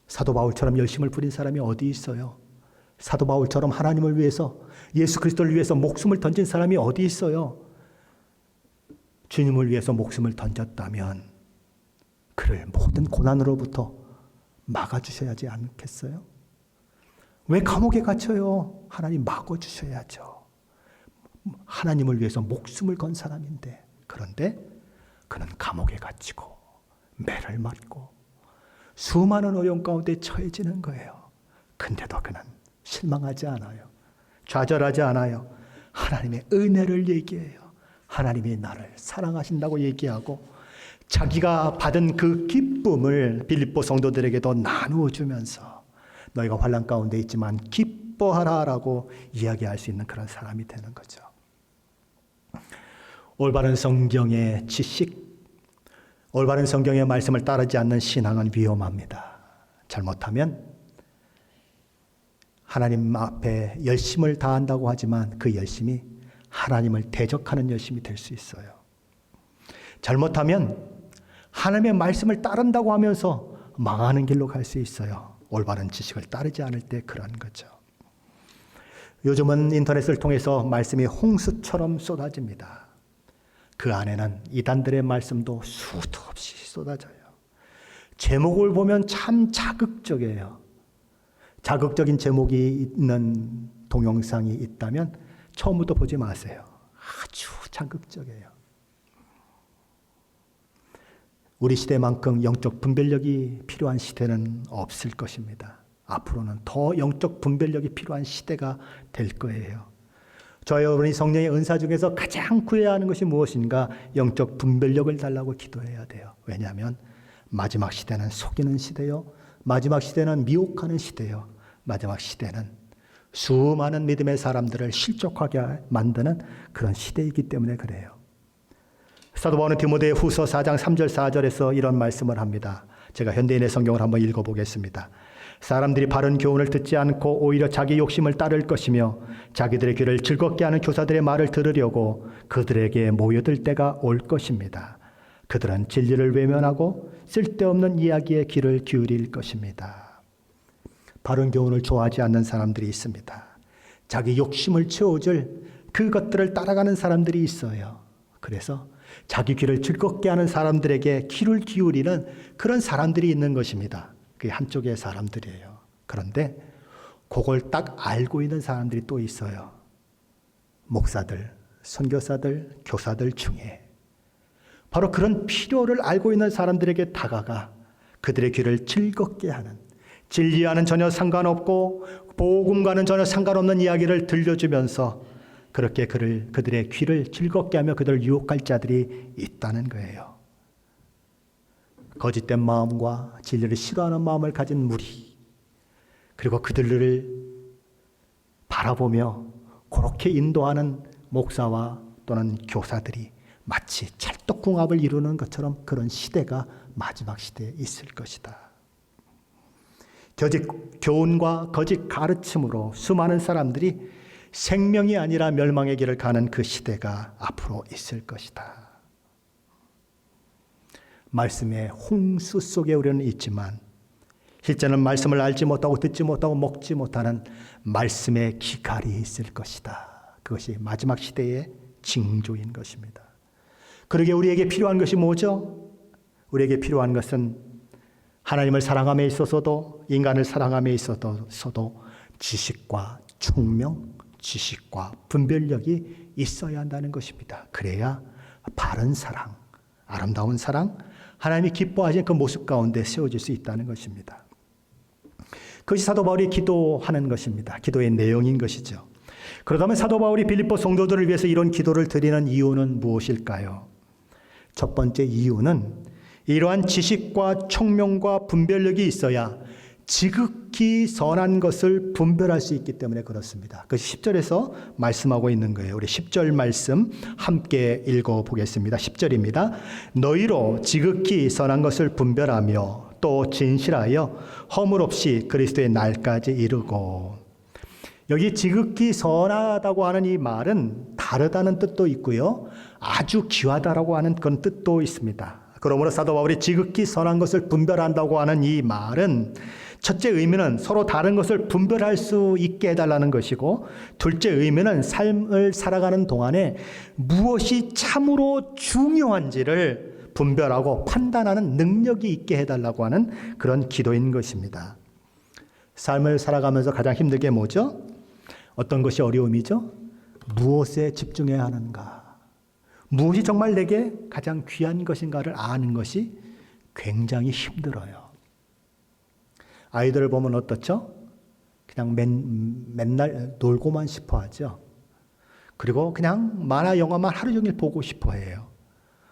사도 바울처럼 열심을 부린 사람이 어디 있어요? 사도 바울처럼 하나님을 위해서, 예수 그리스도를 위해서 목숨을 던진 사람이 어디 있어요? 주님을 위해서 목숨을 던졌다면 그를 모든 고난으로부터 막아주셔야지 않겠어요? 왜 감옥에 갇혀요? 하나님 막아주셔야죠. 하나님을 위해서 목숨을 건 사람인데, 그런데 그는 감옥에 갇히고 매를 맞고 수많은 어려움 가운데 처해지는 거예요. 근데도 그는 실망하지 않아요. 좌절하지 않아요. 하나님의 은혜를 얘기해요. 하나님이 나를 사랑하신다고 얘기하고 자기가 받은 그 기쁨을 빌립보 성도들에게도 나누어 주면서 너희가 환난 가운데 있지만 기뻐하라라고 이야기할 수 있는 그런 사람이 되는 거죠. 올바른 성경의 지식, 올바른 성경의 말씀을 따르지 않는 신앙은 위험합니다. 잘못하면 하나님 앞에 열심을 다한다고 하지만 그 열심이 하나님을 대적하는 열심이 될 수 있어요. 잘못하면 하나님의 말씀을 따른다고 하면서 망하는 길로 갈 수 있어요. 올바른 지식을 따르지 않을 때 그런 거죠. 요즘은 인터넷을 통해서 말씀이 홍수처럼 쏟아집니다. 그 안에는 이단들의 말씀도 수도 없이 쏟아져요. 제목을 보면 참 자극적이에요. 자극적인 제목이 있는 동영상이 있다면 처음부터 보지 마세요. 아주 자극적이에요. 우리 시대만큼 영적 분별력이 필요한 시대는 없을 것입니다. 앞으로는 더 영적 분별력이 필요한 시대가 될 거예요. 저와 여러분이 성령의 은사 중에서 가장 구해야 하는 것이 무엇인가? 영적 분별력을 달라고 기도해야 돼요. 왜냐하면 마지막 시대는 속이는 시대요. 마지막 시대는 미혹하는 시대요. 마지막 시대는 수많은 믿음의 사람들을 실족하게 만드는 그런 시대이기 때문에 그래요. 사도 바울은 디모데 후서 4장 3절 4절에서 이런 말씀을 합니다. 제가 현대인의 성경을 한번 읽어보겠습니다. 사람들이 바른 교훈을 듣지 않고 오히려 자기 욕심을 따를 것이며 자기들의 귀를 즐겁게 하는 교사들의 말을 들으려고 그들에게 모여들 때가 올 것입니다. 그들은 진리를 외면하고 쓸데없는 이야기에 귀를 기울일 것입니다. 바른 교훈을 좋아하지 않는 사람들이 있습니다. 자기 욕심을 채워줄 그것들을 따라가는 사람들이 있어요. 그래서 자기 귀를 즐겁게 하는 사람들에게 귀를 기울이는 그런 사람들이 있는 것입니다. 그게 한쪽의 사람들이에요. 그런데 그걸 딱 알고 있는 사람들이 또 있어요. 목사들, 선교사들, 교사들 중에 바로 그런 필요를 알고 있는 사람들에게 다가가 그들의 귀를 즐겁게 하는, 진리와는 전혀 상관없고 복음과는 전혀 상관없는 이야기를 들려주면서 그렇게 그들의 귀를 즐겁게 하며 그들을 유혹할 자들이 있다는 거예요. 거짓된 마음과 진리를 싫어하는 마음을 가진 무리, 그리고 그들을 바라보며 그렇게 인도하는 목사와 또는 교사들이 마치 찰떡궁합을 이루는 것처럼 그런 시대가 마지막 시대에 있을 것이다. 거짓 교훈과 거짓 가르침으로 수많은 사람들이 생명이 아니라 멸망의 길을 가는 그 시대가 앞으로 있을 것이다. 말씀의 홍수 속에 우리는 있지만 실제는 말씀을 알지 못하고 듣지 못하고 먹지 못하는 말씀의 기갈이 있을 것이다. 그것이 마지막 시대의 징조인 것입니다. 그러게 우리에게 필요한 것이 뭐죠? 우리에게 필요한 것은 하나님을 사랑함에 있어서도 인간을 사랑함에 있어서도 지식과 총명, 지식과 분별력이 있어야 한다는 것입니다. 그래야 바른 사랑, 아름다운 사랑, 하나님이 기뻐하시는 그 모습 가운데 세워질 수 있다는 것입니다. 그것이 사도 바울이 기도하는 것입니다. 기도의 내용인 것이죠. 그렇다면 사도 바울이 빌립보 성도들을 위해서 이런 기도를 드리는 이유는 무엇일까요? 첫 번째 이유는 이러한 지식과 총명과 분별력이 있어야 지극히 선한 것을 분별할 수 있기 때문에 그렇습니다. 그것이 10절에서 말씀하고 있는 거예요. 우리 10절 말씀 함께 읽어보겠습니다. 10절입니다. 너희로 지극히 선한 것을 분별하며 또 진실하여 허물 없이 그리스도의 날까지 이르고. 여기 지극히 선하다고 하는 이 말은 다르다는 뜻도 있고요. 아주 귀하다라고 하는 그런 뜻도 있습니다. 그러므로 사도 바울이 지극히 선한 것을 분별한다고 하는 이 말은 첫째 의미는 서로 다른 것을 분별할 수 있게 해달라는 것이고, 둘째 의미는 삶을 살아가는 동안에 무엇이 참으로 중요한지를 분별하고 판단하는 능력이 있게 해달라고 하는 그런 기도인 것입니다. 삶을 살아가면서 가장 힘든 게 뭐죠? 어떤 것이 어려움이죠? 무엇에 집중해야 하는가? 무엇이 정말 내게 가장 귀한 것인가를 아는 것이 굉장히 힘들어요. 아이들을 보면 어떻죠? 그냥 맨날 놀고만 싶어 하죠. 그리고 그냥 만화 영화만 하루 종일 보고 싶어 해요.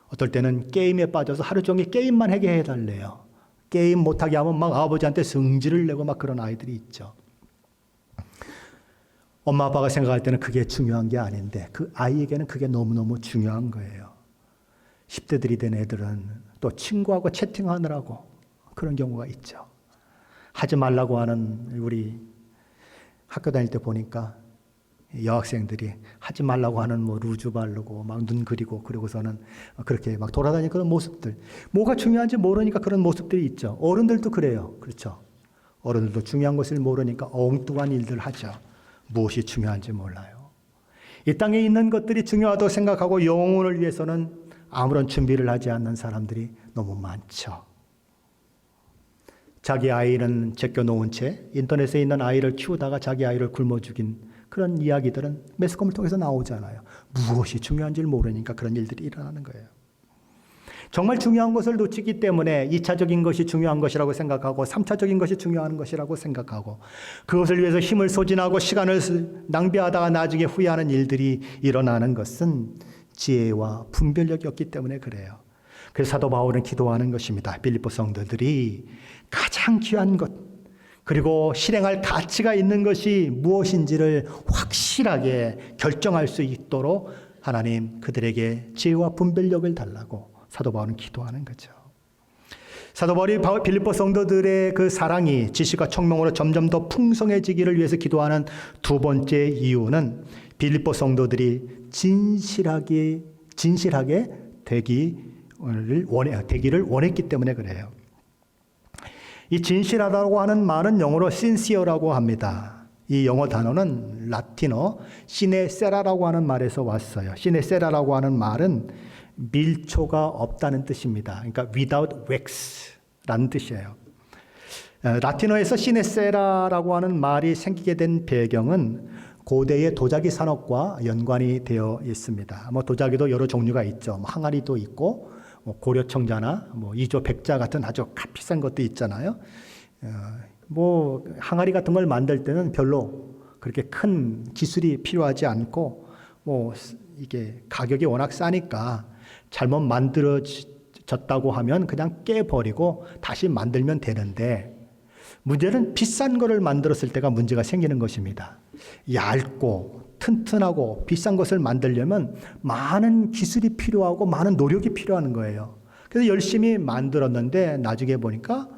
어떨 때는 게임에 빠져서 하루 종일 게임만 하게 해달래요. 게임 못하게 하면 막 아버지한테 성질을 내고 막 그런 아이들이 있죠. 엄마 아빠가 생각할 때는 그게 중요한 게 아닌데 그 아이에게는 그게 너무너무 중요한 거예요. 10대들이 된 애들은 또 친구하고 채팅하느라고 그런 경우가 있죠. 하지 말라고 하는, 우리 학교 다닐 때 보니까 여학생들이 하지 말라고 하는 뭐 루즈 바르고 막 눈 그리고 그러고서는 그렇게 막 돌아다니는 그런 모습들, 뭐가 중요한지 모르니까 그런 모습들이 있죠. 어른들도 그래요. 그렇죠. 어른들도 중요한 것을 모르니까 엉뚱한 일들 하죠. 무엇이 중요한지 몰라요. 이 땅에 있는 것들이 중요하다고 생각하고 영혼을 위해서는 아무런 준비를 하지 않는 사람들이 너무 많죠. 자기 아이는 제껴놓은 채 인터넷에 있는 아이를 키우다가 자기 아이를 굶어 죽인 그런 이야기들은 매스컴을 통해서 나오잖아요. 무엇이 중요한지를 모르니까 그런 일들이 일어나는 거예요. 정말 중요한 것을 놓치기 때문에 2차적인 것이 중요한 것이라고 생각하고 3차적인 것이 중요한 것이라고 생각하고 그것을 위해서 힘을 소진하고 시간을 낭비하다가 나중에 후회하는 일들이 일어나는 것은 지혜와 분별력이 없기 때문에 그래요. 그래서 사도 바울은 기도하는 것입니다. 빌립보 성도들이 가장 귀한 것 그리고 실행할 가치가 있는 것이 무엇인지를 확실하게 결정할 수 있도록 하나님 그들에게 지혜와 분별력을 달라고 사도 바울은 기도하는 거죠. 사도 바울이 빌립보 성도들의 그 사랑이 지식과 총명으로 점점 더 풍성해지기를 위해서 기도하는 두 번째 이유는 빌립보 성도들이 진실하게 되기를 원했기 때문에 그래요. 이 진실하다고 하는 말은 영어로 sincere라고 합니다. 이 영어 단어는 라틴어 시네세라라고 하는 말에서 왔어요. 시네세라라고 하는 말은 밀초가 없다는 뜻입니다. 그러니까 without wax라는 뜻이에요. 라틴어에서 시네세라라고 하는 말이 생기게 된 배경은 고대의 도자기 산업과 연관이 되어 있습니다. 도자기도 여러 종류가 있죠. 항아리도 있고 고려청자나 이조 백자 같은 아주 값비싼 것도 있잖아요. 항아리 같은 걸 만들 때는 별로 그렇게 큰 기술이 필요하지 않고 이게 가격이 워낙 싸니까 잘못 만들어졌다고 하면 그냥 깨버리고 다시 만들면 되는데 문제는 비싼 거를 만들었을 때가 문제가 생기는 것입니다. 얇고 튼튼하고 비싼 것을 만들려면 많은 기술이 필요하고 많은 노력이 필요한 거예요. 그래서 열심히 만들었는데 나중에 보니까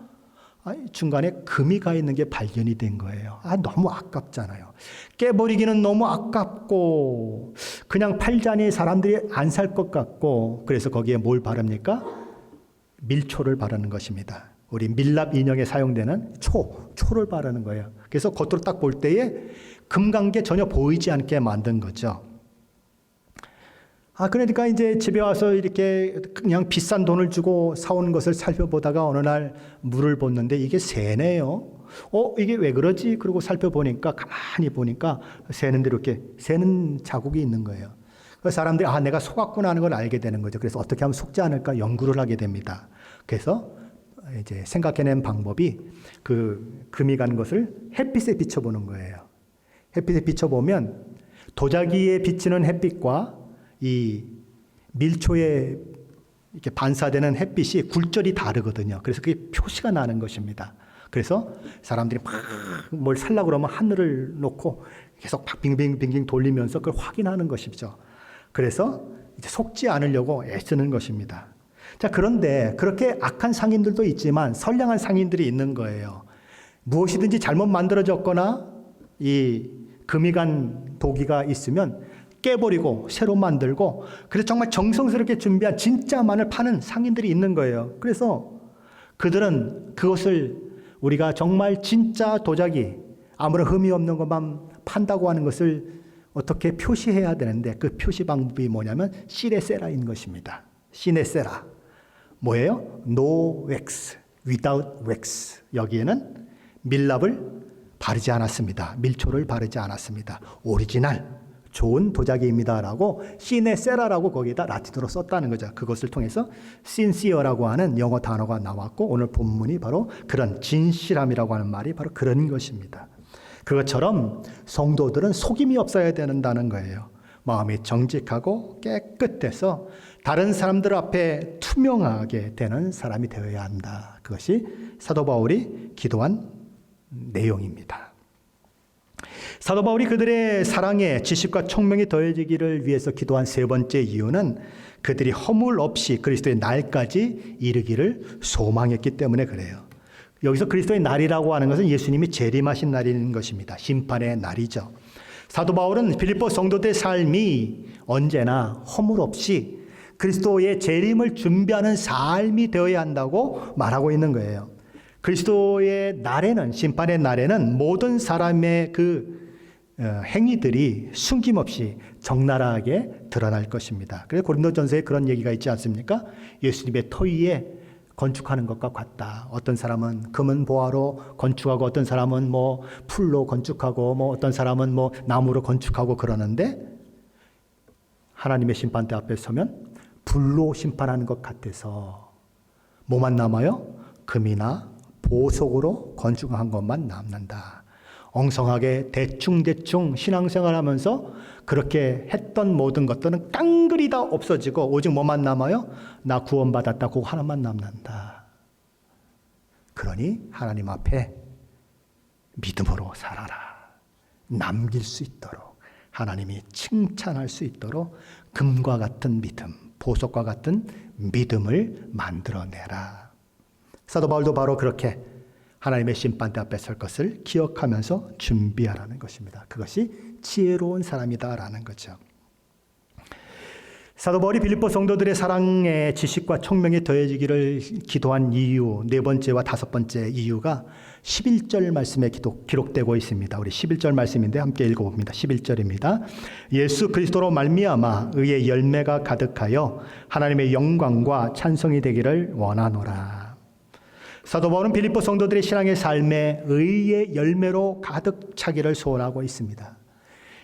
중간에 금이 가 있는 게 발견이 된 거예요. 너무 아깝잖아요. 깨버리기는 너무 아깝고 그냥 팔자니 사람들이 안 살 것 같고 그래서 거기에 뭘 바릅니까? 밀초를 바르는 것입니다. 우리 밀랍 인형에 사용되는 초를 바르는 거예요. 그래서 겉으로 딱 볼 때에 금간 게 전혀 보이지 않게 만든 거죠. 그러니까 이제 집에 와서 이렇게 그냥 비싼 돈을 주고 사온 것을 살펴보다가 어느 날 물을 붓는데 이게 새네요. 이게 왜 그러지? 그러고 살펴보니까 가만히 보니까 새는 대로 이렇게 새는 자국이 있는 거예요. 그 사람들이 내가 속았구나 하는 걸 알게 되는 거죠. 그래서 어떻게 하면 속지 않을까 연구를 하게 됩니다. 그래서 이제 생각해낸 방법이 그 금이 간 것을 햇빛에 비춰보는 거예요. 햇빛에 비춰보면 도자기에 비치는 햇빛과 이 밀초에 이렇게 반사되는 햇빛이 굴절이 다르거든요. 그래서 그게 표시가 나는 것입니다. 그래서 사람들이 막 뭘 살려고 그러면 하늘을 놓고 계속 막 빙빙빙빙 돌리면서 그걸 확인하는 것이죠. 그래서 이제 속지 않으려고 애쓰는 것입니다. 자, 그런데 그렇게 악한 상인들도 있지만 선량한 상인들이 있는 거예요. 무엇이든지 잘못 만들어졌거나 이 금이 간 도기가 있으면 깨버리고 새로 만들고 그래서 정말 정성스럽게 준비한 진짜만을 파는 상인들이 있는 거예요. 그래서 그들은 그것을 우리가 정말 진짜 도자기 아무런 흠이 없는 것만 판다고 하는 것을 어떻게 표시해야 되는데 그 표시 방법이 뭐냐면 시네세라인 것입니다. 시네세라 뭐예요? No wax, without wax. 여기에는 밀랍을 바르지 않았습니다. 밀초를 바르지 않았습니다. 오리지널 좋은 도자기입니다라고 시네세라라고 거기에다 라틴어로 썼다는 거죠. 그것을 통해서 sincere라고 하는 영어 단어가 나왔고 오늘 본문이 바로 그런 진실함이라고 하는 말이 바로 그런 것입니다. 그것처럼 성도들은 속임이 없어야 된다는 거예요. 마음이 정직하고 깨끗해서 다른 사람들 앞에 투명하게 되는 사람이 되어야 한다. 그것이 사도 바울이 기도한 내용입니다. 사도 바울이 그들의 사랑에 지식과 총명이 더해지기를 위해서 기도한 세 번째 이유는 그들이 허물 없이 그리스도의 날까지 이르기를 소망했기 때문에 그래요. 여기서 그리스도의 날이라고 하는 것은 예수님이 재림하신 날인 것입니다. 심판의 날이죠. 사도 바울은 빌립보 성도들의 삶이 언제나 허물 없이 그리스도의 재림을 준비하는 삶이 되어야 한다고 말하고 있는 거예요. 그리스도의 날에는 심판의 날에는 모든 사람의 그 행위들이 숨김없이 적나라하게 드러날 것입니다. 그래서 고린도전서에 그런 얘기가 있지 않습니까? 예수님의 터위에 건축하는 것과 같다. 어떤 사람은 금은 보화로 건축하고 어떤 사람은 뭐 풀로 건축하고 뭐 어떤 사람은 뭐 나무로 건축하고 그러는데 하나님의 심판대 앞에 서면 불로 심판하는 것 같아서 뭐만 남아요? 금이나 보석으로 건축한 것만 남는다. 엉성하게 대충 신앙생활하면서 그렇게 했던 모든 것들은 깡그리 다 없어지고 오직 뭐만 남아요? 나 구원받았다. 그거 하나만 남는다. 그러니 하나님 앞에 믿음으로 살아라. 남길 수 있도록 하나님이 칭찬할 수 있도록 금과 같은 믿음, 보석과 같은 믿음을 만들어내라. 사도 바울도 바로 그렇게 하나님의 심판대 앞에 설 것을 기억하면서 준비하라는 것입니다. 그것이 지혜로운 사람이다라는 거죠. 사도 바울이 빌립보 성도들의 사랑의 지식과 총명이 더해지기를 기도한 이유, 네 번째와 다섯 번째 이유가 11절 말씀에 기록되고 있습니다. 우리 11절 말씀인데 함께 읽어봅니다. 11절입니다. 예수 그리스도로 말미암아 의의 열매가 가득하여 하나님의 영광과 찬송이 되기를 원하노라. 사도 바울은 빌립보 성도들의 신앙의 삶에 의의 열매로 가득 차기를 소원하고 있습니다.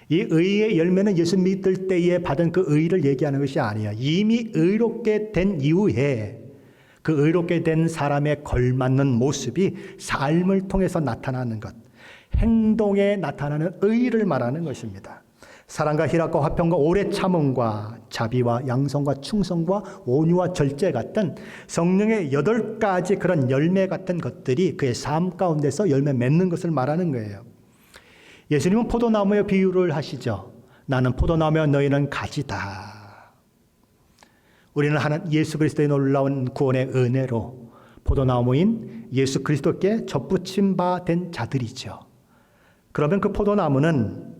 이 의의 열매는 예수 믿을 때에 받은 그 의를 얘기하는 것이 아니에요. 이미 의롭게 된 이후에 그 의롭게 된 사람에 걸맞는 모습이 삶을 통해서 나타나는 것, 행동에 나타나는 의를 말하는 것입니다. 사랑과 희락과 화평과 오래 참음과 자비와 양성과 충성과 온유와 절제 같은 성령의 8가지 그런 열매 같은 것들이 그의 삶 가운데서 열매 맺는 것을 말하는 거예요. 예수님은 포도나무의 비유를 하시죠. 나는 포도나무여 너희는 가지다. 우리는 예수 그리스도의 놀라운 구원의 은혜로 포도나무인 예수 그리스도께 접붙임 바 된 자들이죠. 그러면 그 포도나무는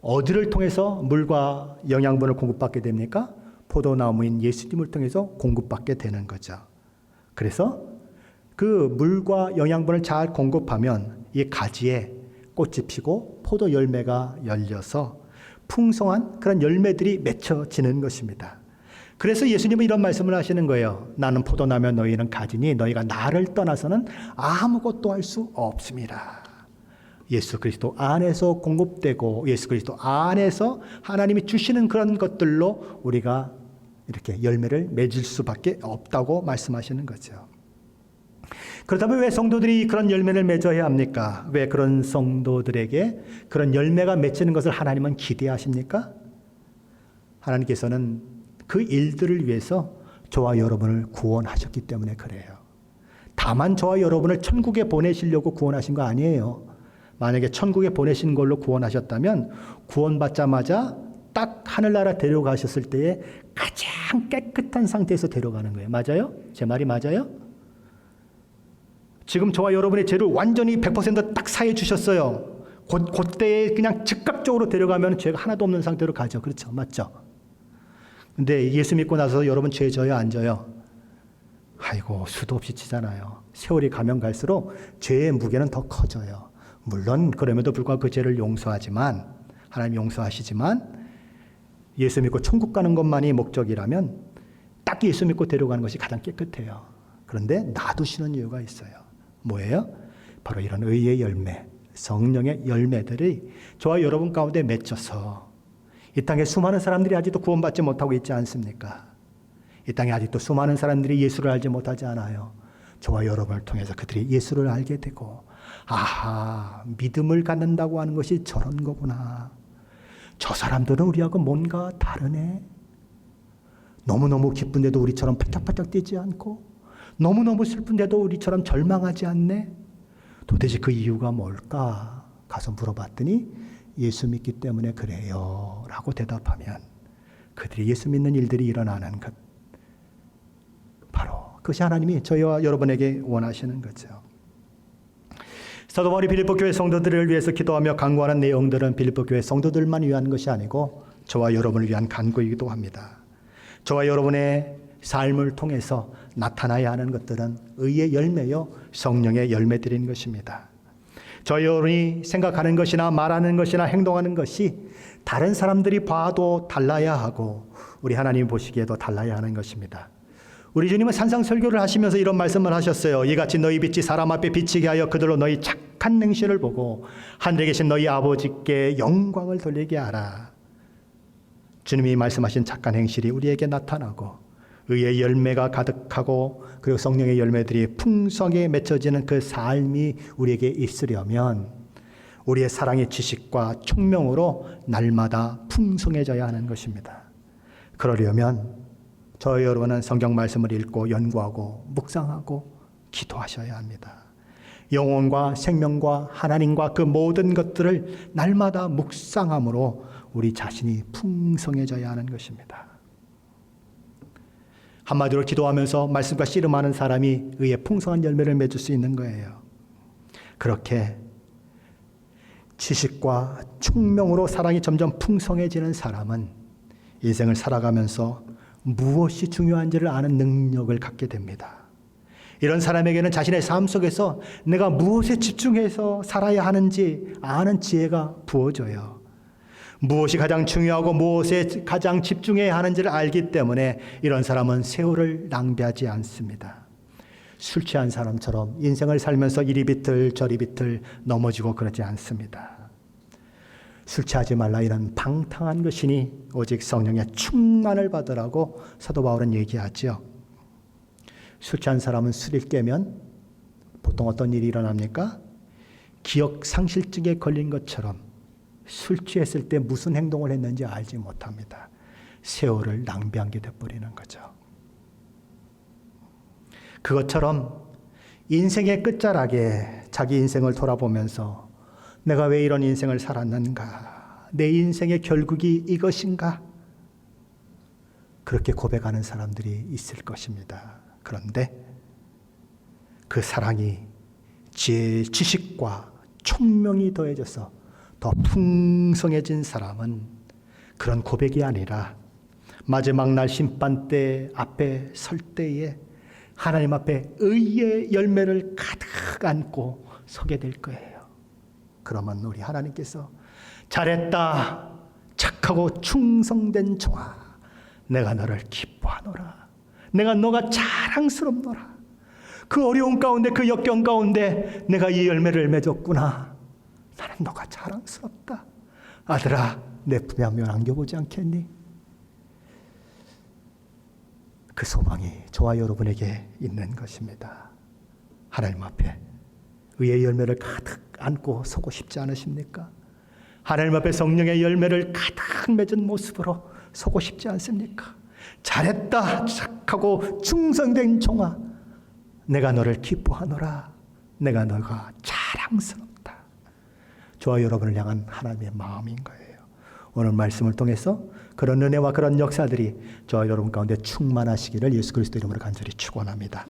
어디를 통해서 물과 영양분을 공급받게 됩니까? 포도나무인 예수님을 통해서 공급받게 되는 거죠. 그래서 그 물과 영양분을 잘 공급하면 이 가지에 꽃이 피고 포도 열매가 열려서 풍성한 그런 열매들이 맺혀지는 것입니다. 그래서 예수님은 이런 말씀을 하시는 거예요. 나는 포도나무여 너희는 가지니 너희가 나를 떠나서는 아무것도 할 수 없습니다. 예수 그리스도 안에서 공급되고 예수 그리스도 안에서 하나님이 주시는 그런 것들로 우리가 이렇게 열매를 맺을 수밖에 없다고 말씀하시는 거죠. 그렇다면 왜 성도들이 그런 열매를 맺어야 합니까? 왜 그런 성도들에게 그런 열매가 맺히는 것을 하나님은 기대하십니까? 하나님께서는 그 일들을 위해서 저와 여러분을 구원하셨기 때문에 그래요. 다만 저와 여러분을 천국에 보내시려고 구원하신 거 아니에요. 만약에 천국에 보내신 걸로 구원하셨다면 구원받자마자 딱 하늘나라 데려가셨을 때에 가장 깨끗한 상태에서 데려가는 거예요. 맞아요? 제 말이 맞아요? 지금 저와 여러분의 죄를 완전히 100% 사해 주셨어요. 그때에 그냥 즉각적으로 데려가면 죄가 하나도 없는 상태로 가죠. 그렇죠? 맞죠? 근데 예수 믿고 나서 여러분 죄 져요? 안 져요? 아이고 수도 없이 지잖아요. 세월이 가면 갈수록 죄의 무게는 더 커져요. 물론 그럼에도 불구하고 그 죄를 용서하지만 하나님 용서하시지만 예수 믿고 천국 가는 것만이 목적이라면 딱 예수 믿고 데려가는 것이 가장 깨끗해요. 그런데 놔두시는 이유가 있어요. 뭐예요? 바로 이런 의의 열매, 성령의 열매들이 저와 여러분 가운데 맺혀서 이 땅에 수많은 사람들이 아직도 구원받지 못하고 있지 않습니까? 이 땅에 아직도 수많은 사람들이 예수를 알지 못하지 않아요. 저와 여러분을 통해서 그들이 예수를 알게 되고 아하, 믿음을 갖는다고 하는 것이 저런 거구나. 저 사람들은 우리하고 뭔가 다르네. 너무너무 기쁜데도 우리처럼 팔짝팔짝 뛰지 않고 너무너무 슬픈데도 우리처럼 절망하지 않네. 도대체 그 이유가 뭘까? 가서 물어봤더니 예수 믿기 때문에 그래요 라고 대답하면 그들이 예수 믿는 일들이 일어나는 것, 바로 그것이 하나님이 저희와 여러분에게 원하시는 거죠. 사도 바울이 빌립보 교회 성도들을 위해서 기도하며 간구하는 내용들은 빌립보 교회 성도들만 위한 것이 아니고 저와 여러분을 위한 간구이기도 합니다. 저와 여러분의 삶을 통해서 나타나야 하는 것들은 의의 열매요 성령의 열매들인 것입니다. 저 여러분이 생각하는 것이나 말하는 것이나 행동하는 것이 다른 사람들이 봐도 달라야 하고 우리 하나님 보시기에도 달라야 하는 것입니다. 우리 주님은 산상설교를 하시면서 이런 말씀을 하셨어요. 이같이 너희 빛이 사람 앞에 비치게 하여 그들로 너희 착한 행실을 보고 하늘에 계신 너희 아버지께 영광을 돌리게 하라. 주님이 말씀하신 착한 행실이 우리에게 나타나고 의의 열매가 가득하고 그리고 성령의 열매들이 풍성하게 맺혀지는 그 삶이 우리에게 있으려면 우리의 사랑의 지식과 총명으로 날마다 풍성해져야 하는 것입니다. 그러려면 저희 여러분은 성경 말씀을 읽고 연구하고 묵상하고 기도하셔야 합니다. 영혼과 생명과 하나님과 그 모든 것들을 날마다 묵상함으로 우리 자신이 풍성해져야 하는 것입니다. 한마디로 기도하면서 말씀과 씨름하는 사람이 의의 풍성한 열매를 맺을 수 있는 거예요. 그렇게 지식과 총명으로 사랑이 점점 풍성해지는 사람은 인생을 살아가면서 무엇이 중요한지를 아는 능력을 갖게 됩니다. 이런 사람에게는 자신의 삶 속에서 내가 무엇에 집중해서 살아야 하는지 아는 지혜가 부어져요. 무엇이 가장 중요하고 무엇에 가장 집중해야 하는지를 알기 때문에 이런 사람은 세월을 낭비하지 않습니다. 술 취한 사람처럼 인생을 살면서 이리 비틀 저리 비틀 넘어지고 그러지 않습니다. 술 취하지 말라 이런 방탕한 것이니 오직 성령의 충만을 받으라고 사도 바울은 얘기하죠. 술 취한 사람은 술을 깨면 보통 어떤 일이 일어납니까? 기억 상실증에 걸린 것처럼 술 취했을 때 무슨 행동을 했는지 알지 못합니다. 세월을 낭비한 게 돼버리는 거죠. 그것처럼 인생의 끝자락에 자기 인생을 돌아보면서 내가 왜 이런 인생을 살았는가? 내 인생의 결국이 이것인가? 그렇게 고백하는 사람들이 있을 것입니다. 그런데 그 사랑이 지혜의 지식과 총명이 더해져서 더 풍성해진 사람은 그런 고백이 아니라 마지막 날 심판대 앞에 설 때에 하나님 앞에 의의 열매를 가득 안고 서게 될 거예요. 그러면 우리 하나님께서 잘했다 착하고 충성된 종아 내가 너를 기뻐하노라. 내가 너가 자랑스럽노라. 그 어려운 가운데 그 역경 가운데 내가 이 열매를 맺었구나. 나는 너가 자랑스럽다. 아들아 내 품에 한번 안겨보지 않겠니? 그 소망이 저와 여러분에게 있는 것입니다. 하나님 앞에 의의 열매를 가득 안고 서고 싶지 않으십니까? 하나님 앞에 성령의 열매를 가득 맺은 모습으로 서고 싶지 않습니까? 잘했다 착하고 충성된 종아 내가 너를 기뻐하노라. 내가 너가 자랑스럽다. 저와 여러분을 향한 하나님의 마음인 거예요. 오늘 말씀을 통해서 그런 은혜와 그런 역사들이 저와 여러분 가운데 충만하시기를 예수 그리스도 이름으로 간절히 축원합니다.